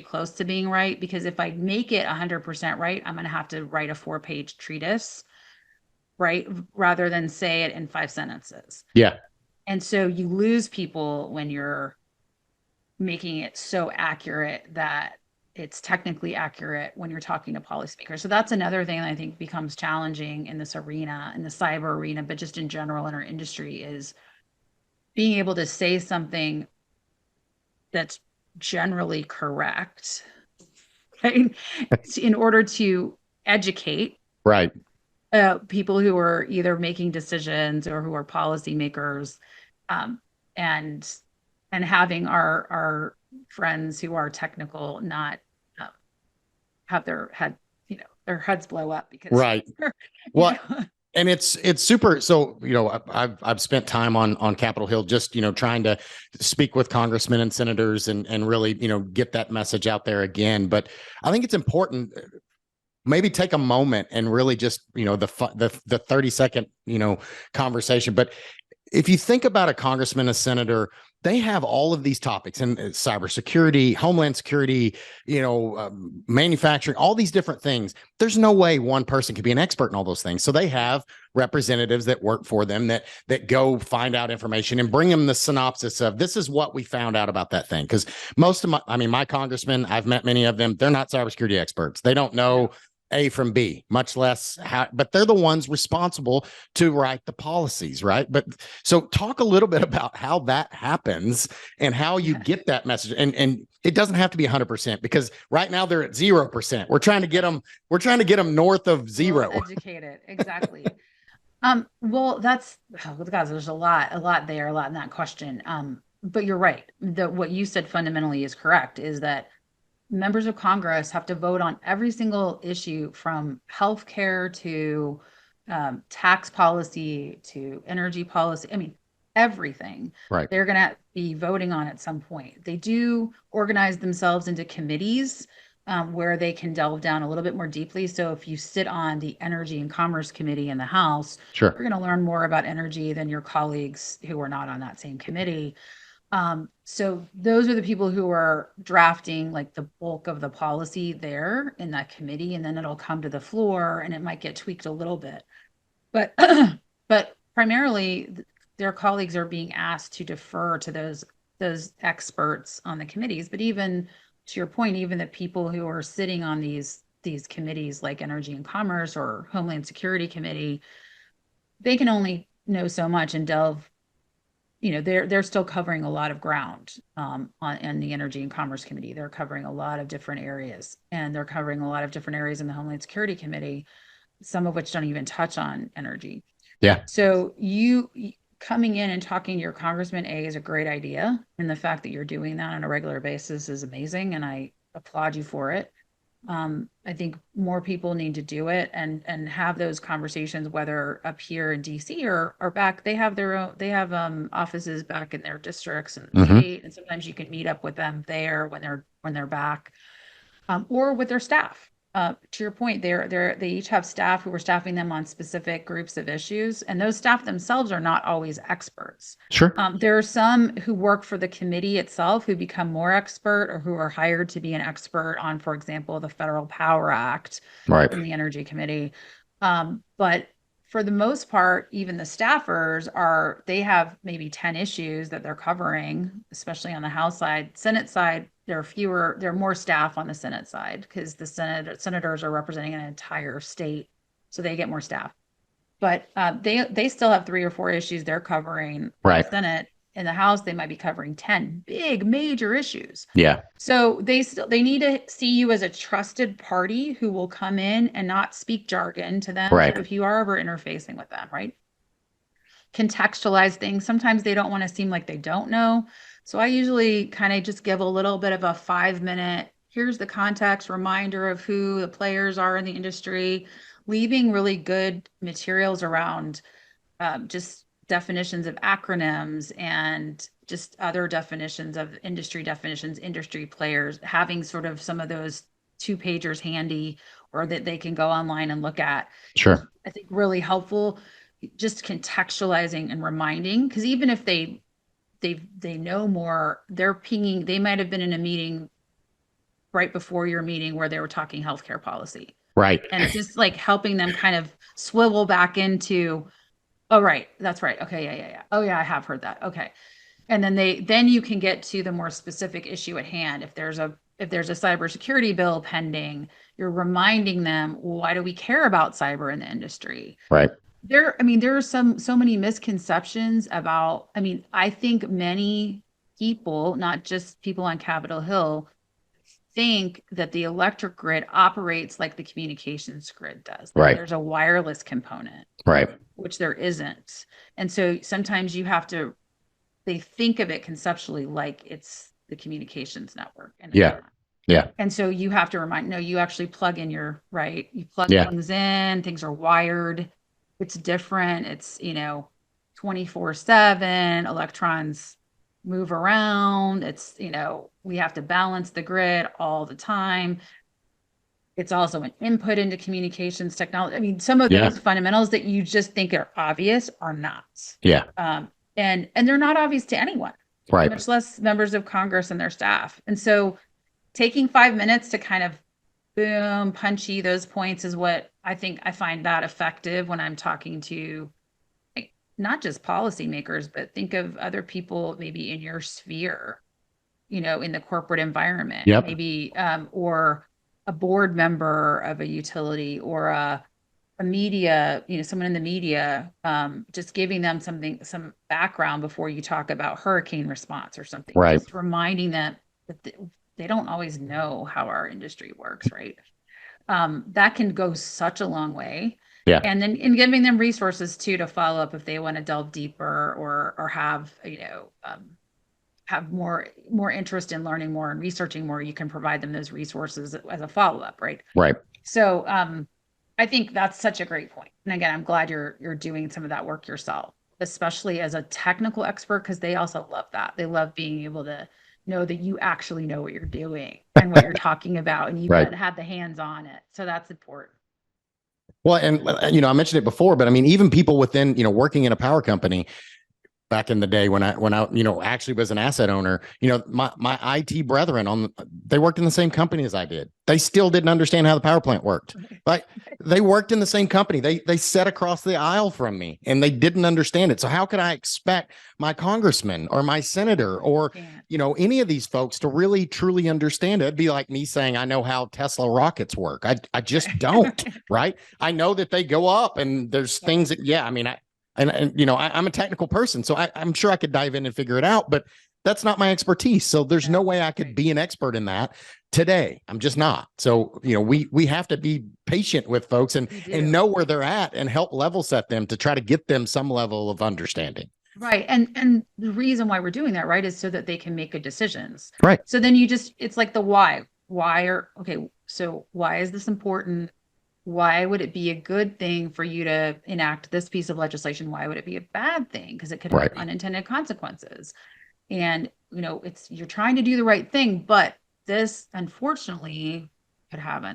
close to being right, because if I make it 100% right, I'm going to have to write a 4-page treatise, right? Rather than say it in 5 sentences. Yeah. And so you lose people when you're making it so accurate that it's technically accurate when you're talking to policymakers. So that's another thing that I think becomes challenging in this arena, in the cyber arena, but just in general in our industry, is being able to say something that's generally correct, right? In order to educate Right. people who are either making decisions or who are policymakers, and having our friends who are technical not have their heads blow up because Right. Well, and it's super. So, I've spent time on Capitol Hill, just, trying to speak with congressmen and senators and really, get that message out there again. But I think it's important, maybe take a moment and really just, the 30-second, conversation. But if you think about a congressman, a senator, they have all of these topics, and cybersecurity, homeland security, manufacturing, all these different things. There's no way one person could be an expert in all those things. So they have representatives that work for them that go find out information and bring them the synopsis of, this is what we found out about that thing. Because most of my congressmen, I've met many of them, they're not cybersecurity experts. They don't know A from B, much less how, but they're the ones responsible to write the policies, right? But so talk a little bit about how that happens and how you get that message. And it doesn't have to be 100%, because right now they're at 0%. We're trying to get them north of zero. Well educated. Exactly. Well, that's, guys, there's a lot there, a lot in that question. But you're right. What you said fundamentally is correct, is that members of Congress have to vote on every single issue, from healthcare to tax policy to energy policy. I mean, everything. Right. They're going to be voting on at some point. They do organize themselves into committees where they can delve down a little bit more deeply. So if you sit on the Energy and Commerce Committee in the House, Sure, you're going to learn more about energy than your colleagues who are not on that same committee. So those are the people who are drafting like the bulk of the policy there in that committee, and then it'll come to the floor and it might get tweaked a little bit. But but primarily their colleagues are being asked to defer to those experts on the committees. But even to your point, even the people who are sitting on these committees like Energy and Commerce or Homeland Security Committee, they can only know so much and delve. They're still covering a lot of ground in the Energy and Commerce Committee. They're covering a lot of different areas, and they're covering a lot of different areas in the Homeland Security Committee, some of which don't even touch on energy. Yeah. So you coming in and talking to your congressman, is a great idea. And the fact that you're doing that on a regular basis is amazing, and I applaud you for it. I think more people need to do it and have those conversations, whether up here in DC or back. They have offices back in their districts and state, and sometimes you can meet up with them there when they're back, or with their staff. To your point, they each have staff who are staffing them on specific groups of issues, and those staff themselves are not always experts. Sure. There are some who work for the committee itself who become more expert, or who are hired to be an expert on, for example, the Federal Power Act, right, in the Energy Committee. But for the most part, even the staffers they have maybe 10 issues that they're covering, especially on the House side. Senate side, there are more staff on the Senate side, because the senators are representing an entire state, so they get more staff. But they still have 3 or 4 issues they're covering. Right. In the Senate. In the House, they might be covering 10 big major issues. Yeah. So they need to see you as a trusted party who will come in and not speak jargon to them. Right. So if you are ever interfacing with them, right? Contextualize things. Sometimes they don't want to seem like they don't know. So I usually kind of just give a little bit of a 5-minute, here's the context, reminder of who the players are in the industry, leaving really good materials around just definitions of acronyms and just other definitions of industry definitions, industry players, having sort of some of those 2-pagers handy, or that they can go online and look at. Sure. I think really helpful, just contextualizing and reminding, because even if they know more, they're pinging, they might have been in a meeting right before your meeting where they were talking healthcare policy. Right. And just like helping them kind of swivel back into, oh, right, that's right. Okay, yeah. Oh, yeah, I have heard that. Okay. And then you can get to the more specific issue at hand. If there's a cybersecurity bill pending, you're reminding them, well, why do we care about cyber in the industry? Right. There are so many misconceptions about, I think many people, not just people on Capitol Hill, think that the electric grid operates like the communications grid does. Right. There's a wireless component, Right. which there isn't. And so sometimes they think of it conceptually like it's the communications network. And Yeah. Yeah. And so you have to remind, no, you actually plug in you plug Yeah. things in, things are wired. It's different. It's, 24/7, electrons move around. It's, we have to balance the grid all the time. It's also an input into communications technology. I mean, some of those fundamentals that you just think are obvious are not. Yeah. And they're not obvious to anyone, Right. much less members of Congress and their staff. And so taking 5 minutes to kind of boom, punchy those points is what I find that effective when I'm talking to not just policymakers, but think of other people maybe in your sphere, in the corporate environment, maybe, or a board member of a utility or a media, someone in the media, just giving them some background before you talk about hurricane response or something, right. Just reminding them that they don't always know how our industry works, right? That can go such a long way. Yeah. And then in giving them resources too to follow up if they want to delve deeper or have, have more interest in learning more and researching more, you can provide them those resources as a follow-up, right? Right. So I think that's such a great point. And again, I'm glad you're doing some of that work yourself, especially as a technical expert, because they also love that. They love being able to know that you actually know what you're doing and what you're talking about, and you've had the hands on it. So that's important. Well, and I mentioned it before, but I mean, even people within, working in a power company back in the day when I actually was an asset owner, my IT brethren they worked in the same company as I did. They still didn't understand how the power plant worked. Like they worked in the same company. They sat across the aisle from me and they didn't understand it. So how could I expect my congressman or my senator or, any of these folks to really truly understand it? It'd be like me saying, I know how Tesla rockets work. I just don't, right? I know that they go up and there's things that, I'm a technical person, so I'm sure I could dive in and figure it out, but that's not my expertise. So there's no way I could be an expert in that today. I'm just not. So, we have to be patient with folks and know where they're at and help level set them to try to get them some level of understanding. Right. And the reason why we're doing that, right, is so that they can make good decisions. Right. So then it's like the why. So why is this important? Why would it be a good thing for you to enact this piece of legislation? Why would it be a bad thing? Because it could have unintended consequences. And, you're trying to do the right thing, but this unfortunately could have,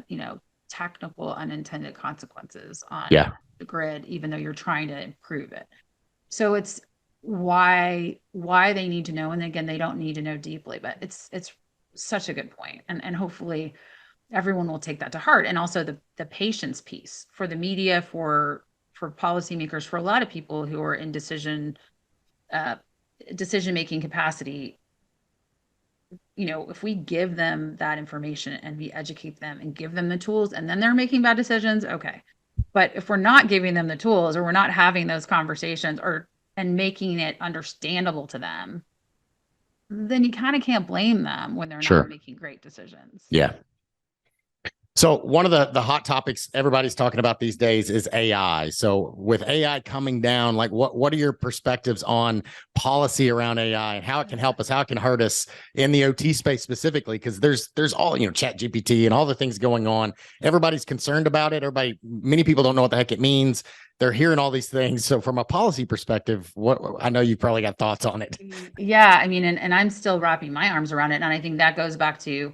technical unintended consequences on the grid, even though you're trying to improve it. So it's why they need to know. And again, they don't need to know deeply, but it's such a good point. And hopefully everyone will take that to heart. And also the patience piece for the media, for policymakers, for a lot of people who are in decision-making capacity. If we give them that information and we educate them and give them the tools and then they're making bad decisions, okay. But if we're not giving them the tools or we're not having those conversations and making it understandable to them, then you kind of can't blame them when they're not making great decisions. Yeah. So one of the hot topics everybody's talking about these days is AI. So with AI coming down, like what are your perspectives on policy around AI and how it can help us, how it can hurt us in the OT space specifically? Because there's all, Chat GPT and all the things going on. Everybody's concerned about it. Many people don't know what the heck it means. They're hearing all these things. So from a policy perspective, I know you probably got thoughts on it. Yeah, I mean, and I'm still wrapping my arms around it. And I think that goes back to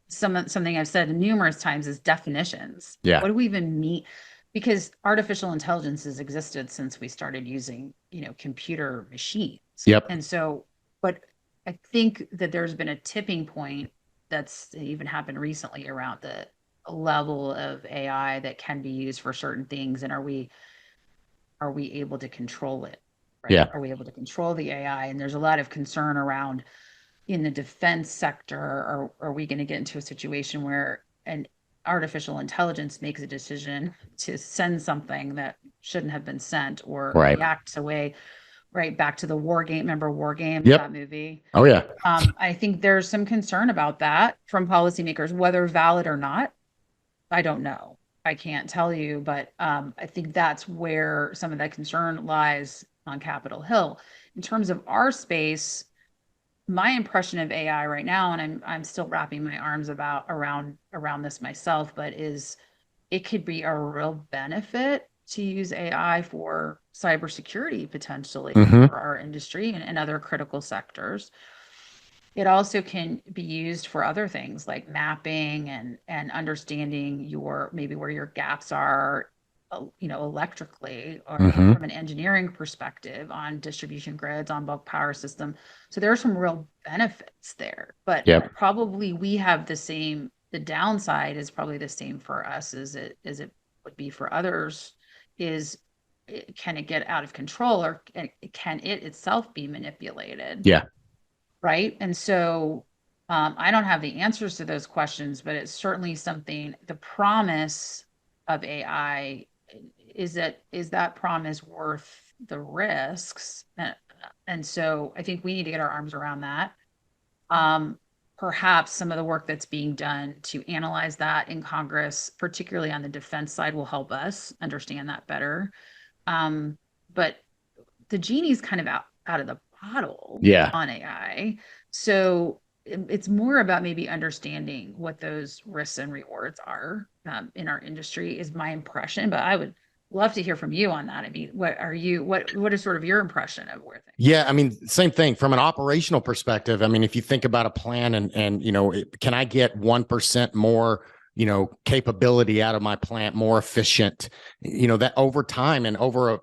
something I've said numerous times is definitions. Yeah. What do we even mean? Because artificial intelligence has existed since we started using, computer machines. Yep. And so, but I think that there's been a tipping point that's even happened recently around the level of AI that can be used for certain things. And are we able to control it? Right? Yeah. Are we able to control the AI? And there's a lot of concern around in the defense sector, are we going to get into a situation where an artificial intelligence makes a decision to send something that shouldn't have been sent or reacts a way right? Back to the War Game. Remember War Games, Yep. that movie? Oh yeah. I think there's some concern about that from policymakers, whether valid or not. I don't know. I can't tell you, but I think that's where some of that concern lies on Capitol Hill. In terms of our space, my impression of AI right now, and I'm still wrapping my arms around this myself, but is it could be a real benefit to use AI for cybersecurity potentially Mhm. for our industry and other critical sectors. It also can be used for other things like mapping and understanding your maybe where your gaps are, electrically or Mhm. from an engineering perspective on distribution grids, on bulk power system. So there are some real benefits there, but Yep. probably we have the downside is probably the same for us as it would be for others, is can it get out of control or can it itself be manipulated? Yeah. Right. And so I don't have the answers to those questions, but it's certainly something, the promise of AI is that promise worth the risks? And so I think we need to get our arms around that. Perhaps some of the work that's being done to analyze that in Congress, particularly on the defense side, will help us understand that better. But the genie's kind of out of the bottle Yeah. on AI. So it's more about maybe understanding what those risks and rewards are in our industry is my impression, but I would love to hear from you on that. I mean, what is sort of your impression of where things? Yeah, I mean, same thing from an operational perspective. I mean, if you think about a plan and can I get 1% more, capability out of my plant, more efficient, that over time and over,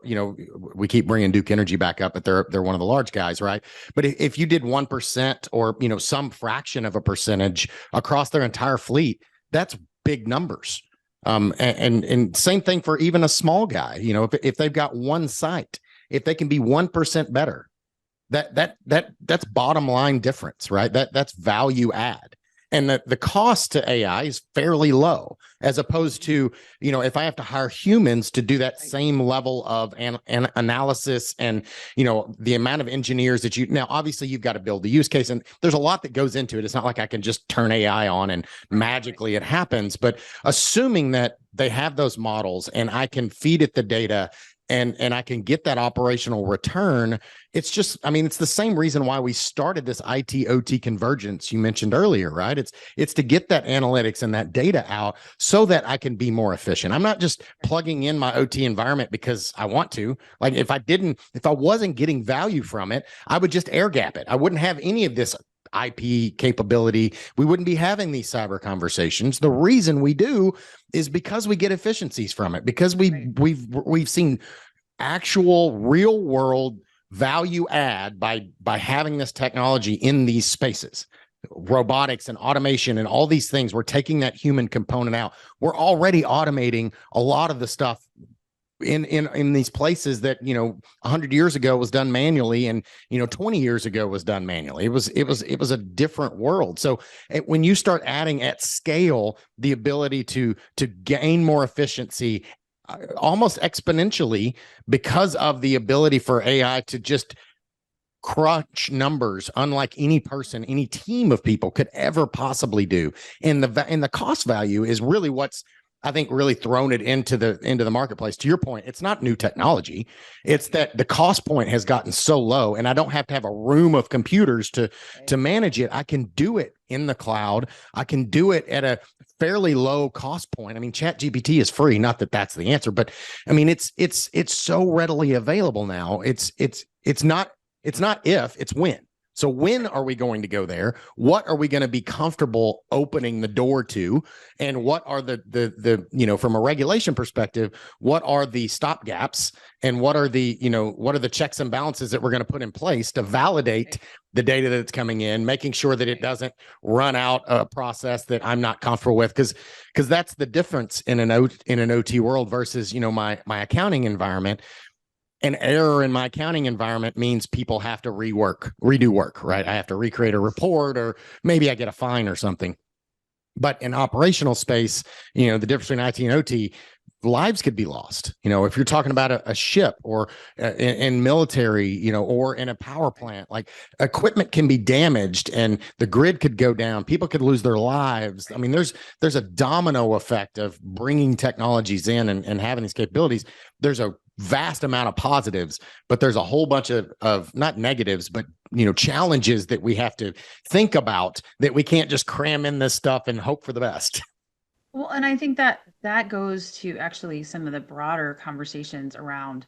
we keep bringing Duke Energy back up, but they're one of the large guys, right? But if you did 1% or, some fraction of a percentage across their entire fleet, that's big numbers. And same thing for even a small guy, if they've got one site, if they can be 1% better, that's bottom line difference, right? That's value add. And the cost to AI is fairly low as opposed to, if I have to hire humans to do that same level of an analysis and, the amount of engineers that now, obviously you've got to build the use case and there's a lot that goes into it. It's not like I can just turn AI on and magically it happens, but assuming that they have those models and I can feed it the data and I can get that operational return. It's just, it's the same reason why we started this IT OT convergence you mentioned earlier, right? It's to get that analytics and that data out so that I can be more efficient. I'm not just plugging in my OT environment because I want to. Like if I wasn't getting value from it, I would just air gap it. I wouldn't have any of this IP capability. We wouldn't be having these cyber conversations. The reason we do is because we get efficiencies from it, because we've seen actual real world value add by having this technology in these spaces. Robotics and automation and all these things, we're taking that human component out. We're already automating a lot of the stuff in these places that 100 years ago was done manually and 20 years ago was done manually. It was a different world. So when you start adding at scale the ability to gain more efficiency almost exponentially because of the ability for AI to just crunch numbers unlike any person, any team of people could ever possibly do, and the cost value is really what's, I think, really thrown it into the marketplace. To your point, it's not new technology. It's that the cost point has gotten so low and I don't have to have a room of computers to manage it. I can do it in the cloud. I can do it at a fairly low cost point. ChatGPT is free. Not that that's the answer, but it's so readily available now. It's not if, it's when. So when are we going to go there? What are we going to be comfortable opening the door to? And what are the from a regulation perspective, what are the stop gaps and what are the checks and balances that we're going to put in place to validate the data that's coming in, making sure that it doesn't run out a process that I'm not comfortable with? Because that's the difference in an OT world versus, my accounting environment. An error in my accounting environment means people have to redo work, right? I have to recreate a report or maybe I get a fine or something. But in operational space, the difference between IT and OT, lives could be lost. If you're talking about a ship or in military, or in a power plant, like equipment can be damaged and the grid could go down. People could lose their lives. I mean, there's a domino effect of bringing technologies in and having these capabilities. There's a vast amount of positives, but there's a whole bunch of not negatives, but challenges that we have to think about, that we can't just cram in this stuff and hope for the best. Well, and I think that goes to actually some of the broader conversations around,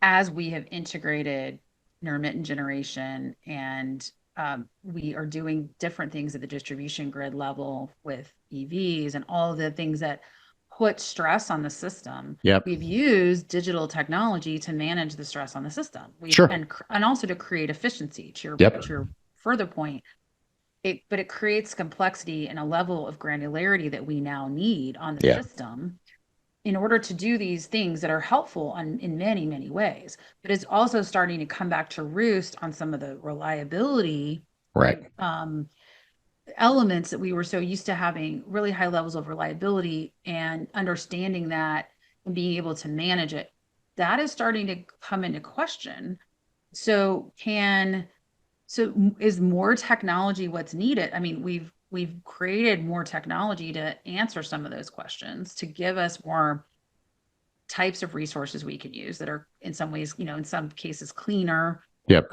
as we have integrated intermittent generation and we are doing different things at the distribution grid level with EVs and all of the things that put stress on the system. Yep. We've used digital technology to manage the stress on the system. Sure. And also to create efficiency, to your further point. But it creates complexity and a level of granularity that we now need on the system in order to do these things that are helpful in many, many ways. But it's also starting to come back to roost on some of the reliability elements that we were so used to having, really high levels of reliability, and understanding that and being able to manage it. That is starting to come into question. So is more technology what's needed? I mean, we've created more technology to answer some of those questions, to give us more types of resources we can use that are in some ways, in some cases cleaner. Yep.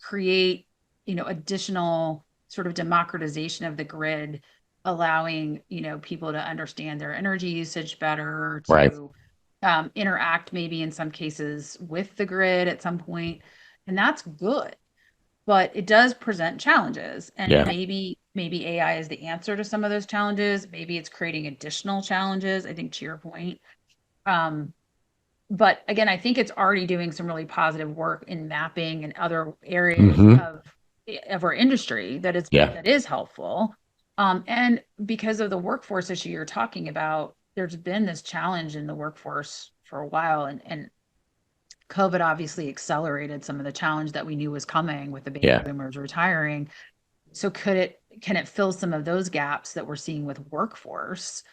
Create, additional sort of democratization of the grid, allowing, people to understand their energy usage better, to interact maybe in some cases with the grid at some point. And that's good. But it does present challenges, and maybe AI is the answer to some of those challenges. Maybe it's creating additional challenges, I think, to your point. But again, I think it's already doing some really positive work in mapping and other areas of our industry that is helpful. And because of the workforce issue you're talking about, there's been this challenge in the workforce for a while, and COVID obviously accelerated some of the challenge that we knew was coming with the baby boomers retiring. So can it fill some of those gaps that we're seeing with workforce?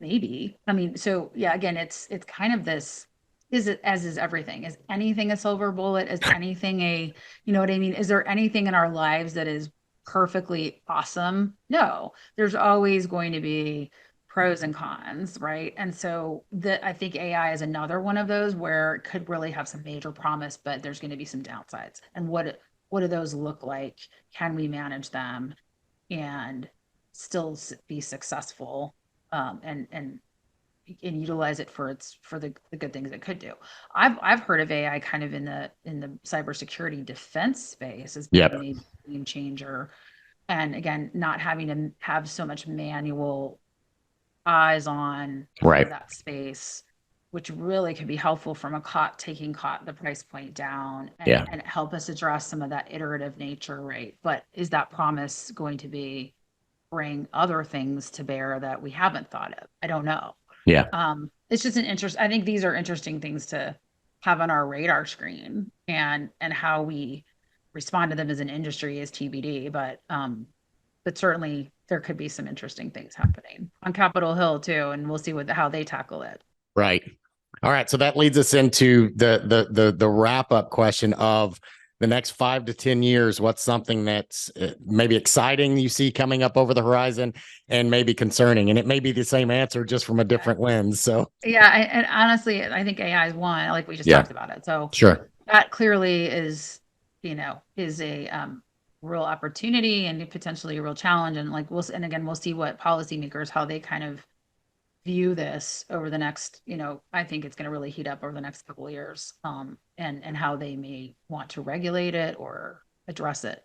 Maybe. I mean, so again, it's kind of this, is it, as is everything, is anything a silver bullet? Is anything you know what I mean? Is there anything in our lives that is perfectly awesome? No, there's always going to be pros and cons, right? And so I think AI is another one of those where it could really have some major promise, but there's going to be some downsides. And what do those look like? Can we manage them and still be successful, and utilize it for the good things it could do? I've heard of AI kind of in the cybersecurity defense space as being a game changer, and again, not having to have so much manual eyes on that space, which really could be helpful from taking the price point down and help us address some of that iterative nature, right? But is that promise going to bring other things to bear that we haven't thought of? I don't know. It's just I think these are interesting things to have on our radar screen, and how we respond to them as an industry is TBD, but certainly there could be some interesting things happening on Capitol Hill too, and we'll see how they tackle it. Right. All right. So that leads us into the wrap up question of the next 5 to 10 years. What's something that's maybe exciting you see coming up over the horizon, and maybe concerning? And it may be the same answer, just from a different lens. So and honestly, I think AI is one, like we just talked about it. So that clearly is a real opportunity and potentially a real challenge. And we'll see what policymakers, how they kind of view this over the next, I think it's going to really heat up over the next couple of years, and how they may want to regulate it or address it.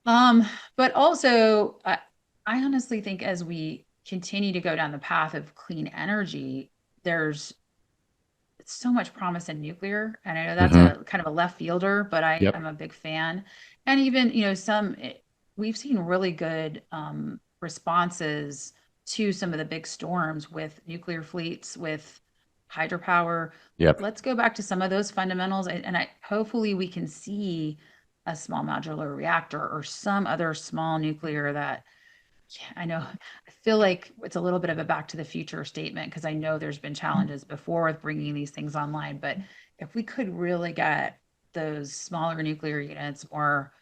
But also, I honestly think as we continue to go down the path of clean energy, there's so much promise in nuclear. And I know that's a kind of a left fielder, but I'm a big fan. And even, we've seen really good responses to some of the big storms with nuclear fleets, with hydropower. Let's go back to some of those fundamentals. And hopefully we can see a small modular reactor or some other small nuclear that Yeah, I know. I feel like it's a little bit of a back to the future statement because I know there's been challenges before with bringing these things online. But if we could really get those smaller nuclear units, more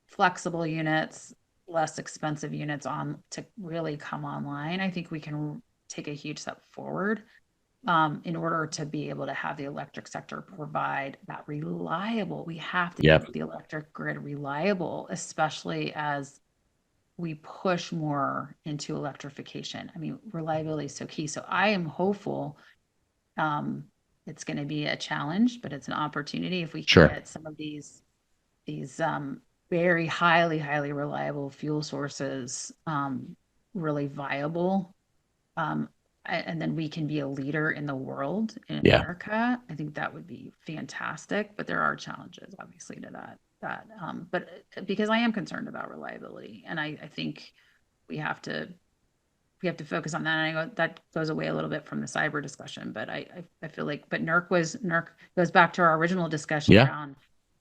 flexible units, less expensive units on to really come online, I think we can take a huge step forward in order to be able to have the electric sector provide that reliable. We have to Yep. keep the electric grid reliable, especially as we push more into electrification. I mean, reliability is so key. So I am hopeful. It's going to be a challenge, but it's an opportunity if we can Sure. get some of these very highly reliable fuel sources really viable. And then we can be a leader in the world in Yeah. America. I think that would be fantastic, but there are challenges obviously to but because I am concerned about reliability, and I think we have to focus on that. And I know that goes away a little bit from the cyber discussion, but I feel like, but NERC goes back to our original discussion Yeah. around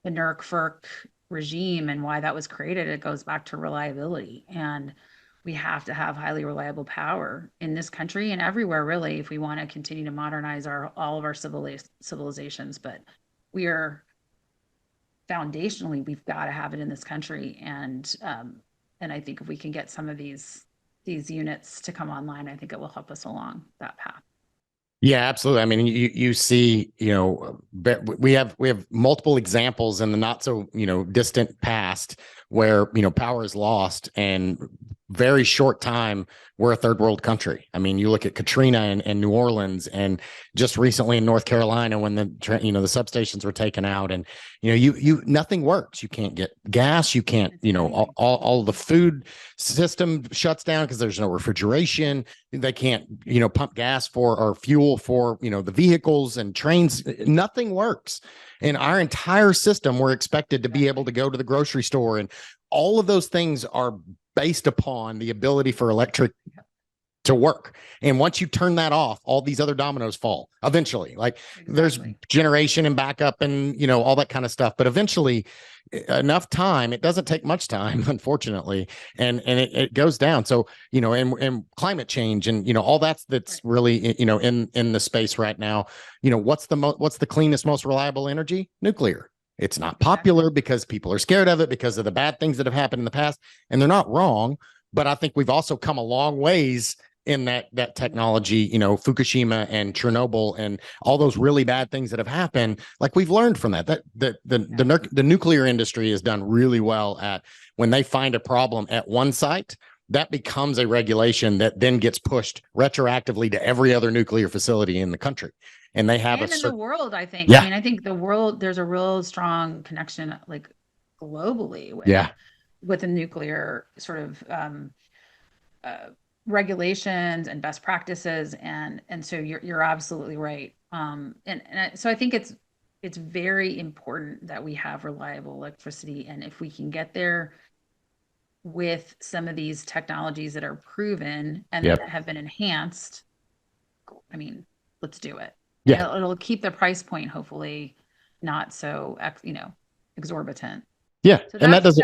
the NERC FERC regime and why that was created. It goes back to reliability, and we have to have highly reliable power in this country and everywhere, really, if we want to continue to modernize all of our civilizations. But we are foundationally, we've got to have it in this country, and I think if we can get some of these units to come online, I think it will help us along that path. Yeah, absolutely. I mean, you see, we have multiple examples in the not so, distant past where, power is lost, and very short time, we're a third world country. I mean, you look at Katrina and New Orleans, and just recently in North Carolina when the substations were taken out, and you nothing works. You can't get gas. You can't, all the food system shuts down because there's no refrigeration. They can't, pump gas or fuel for, the vehicles and trains. Nothing works. In our entire system, we're expected to be able to go to the grocery store, and all of those things are based upon the ability for electric to work. And once you turn that off, all these other dominoes fall eventually. Like there's generation and backup and, all that kind of stuff. But eventually enough time, it doesn't take much time, unfortunately. And it goes down. So, and climate change and, all that's really, in the space right now, what's the cleanest, most reliable energy? Nuclear. It's not popular because people are scared of it because of the bad things that have happened in the past. And they're not wrong. But I think we've also come a long ways in that technology, Fukushima and Chernobyl and all those really bad things that have happened. Like we've learned from that the nuclear industry has done really well at when they find a problem at one site, that becomes a regulation that then gets pushed retroactively to every other nuclear facility in the country. And they have in the world, I think. Yeah. I mean, I think the world, there's a real strong connection, like globally, with the nuclear sort of regulations and best practices, and so you're absolutely right. So I think it's very important that we have reliable electricity, and if we can get there with some of these technologies that are proven and that have been enhanced, I mean, let's do it. Yeah, it'll keep the price point hopefully not so exorbitant. Yeah, so and that's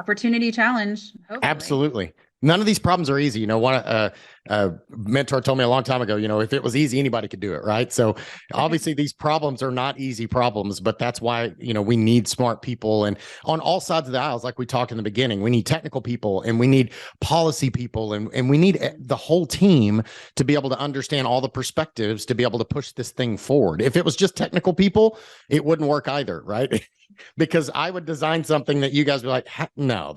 opportunity challenge. Hopefully. Absolutely. None of these problems are easy. One mentor told me a long time ago, if it was easy, anybody could do it. Right. So obviously these problems are not easy problems, but that's why, we need smart people, and on all sides of the aisles, like we talked in the beginning, we need technical people and we need policy people and we need the whole team to be able to understand all the perspectives to be able to push this thing forward. If it was just technical people, it wouldn't work either. Right. Because I would design something that you guys would be like, no,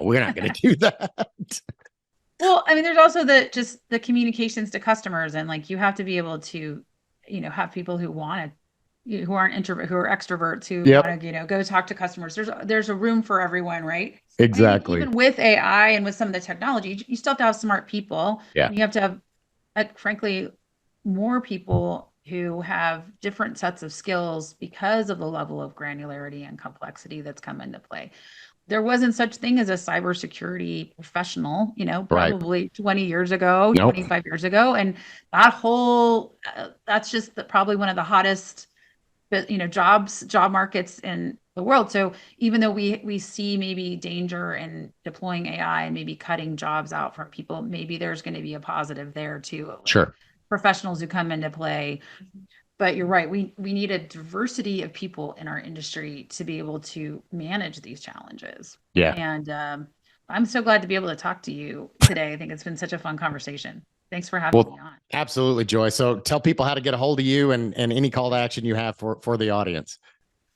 we're not going to do that. Well, I mean, there's also the communications to customers, and like you have to be able to, have people who want to, who aren't introvert, who are extroverts, who want to, go talk to customers. There's a room for everyone, right? Exactly. I mean, even with AI and with some of the technology, you still have to have smart people. Yeah. And you have to have, frankly, more people who have different sets of skills because of the level of granularity and complexity that's come into play. There wasn't such thing as a cybersecurity professional, probably 20 years ago, 25 years ago. And that that's just probably one of the hottest, job markets the world. So even though we see maybe danger in deploying AI and maybe cutting jobs out from people, maybe there's going to be a positive there too. Sure. Professionals who come into play. But you're right. We need a diversity of people in our industry to be able to manage these challenges. Yeah. And I'm so glad to be able to talk to you today. I think it's been such a fun conversation. Thanks for having me on. Absolutely, Joy. So tell people how to get a hold of you and any call to action you have for the audience.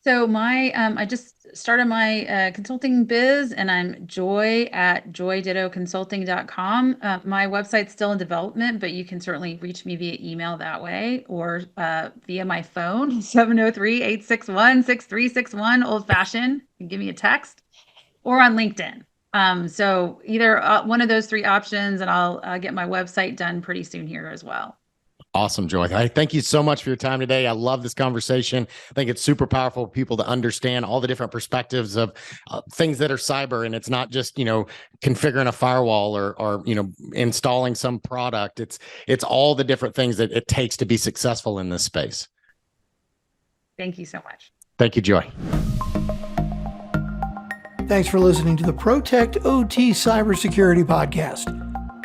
So I just started my consulting biz, and I'm joy@joydittoconsulting.com. My website's still in development, but you can certainly reach me via email that way, or via my phone, 703-861-6361, old fashioned. You can give me a text, or on LinkedIn. So either one of those three options, and I'll get my website done pretty soon here as well. Awesome, Joy. Thank you so much for your time today. I love this conversation. I think it's super powerful for people to understand all the different perspectives of things that are cyber. And it's not just, configuring a firewall or installing some product. It's all the different things that it takes to be successful in this space. Thank you so much. Thank you, Joy. Thanks for listening to the Protect OT Cybersecurity Podcast.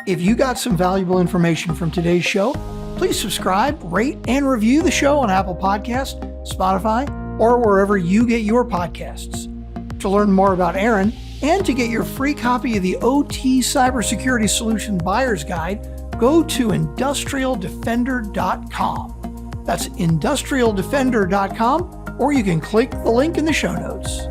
If you got some valuable information from today's show, please subscribe, rate, and review the show on Apple Podcasts, Spotify, or wherever you get your podcasts. To learn more about Aaron and to get your free copy of the OT Cybersecurity Solution Buyer's Guide, go to industrialdefender.com. That's industrialdefender.com, or you can click the link in the show notes.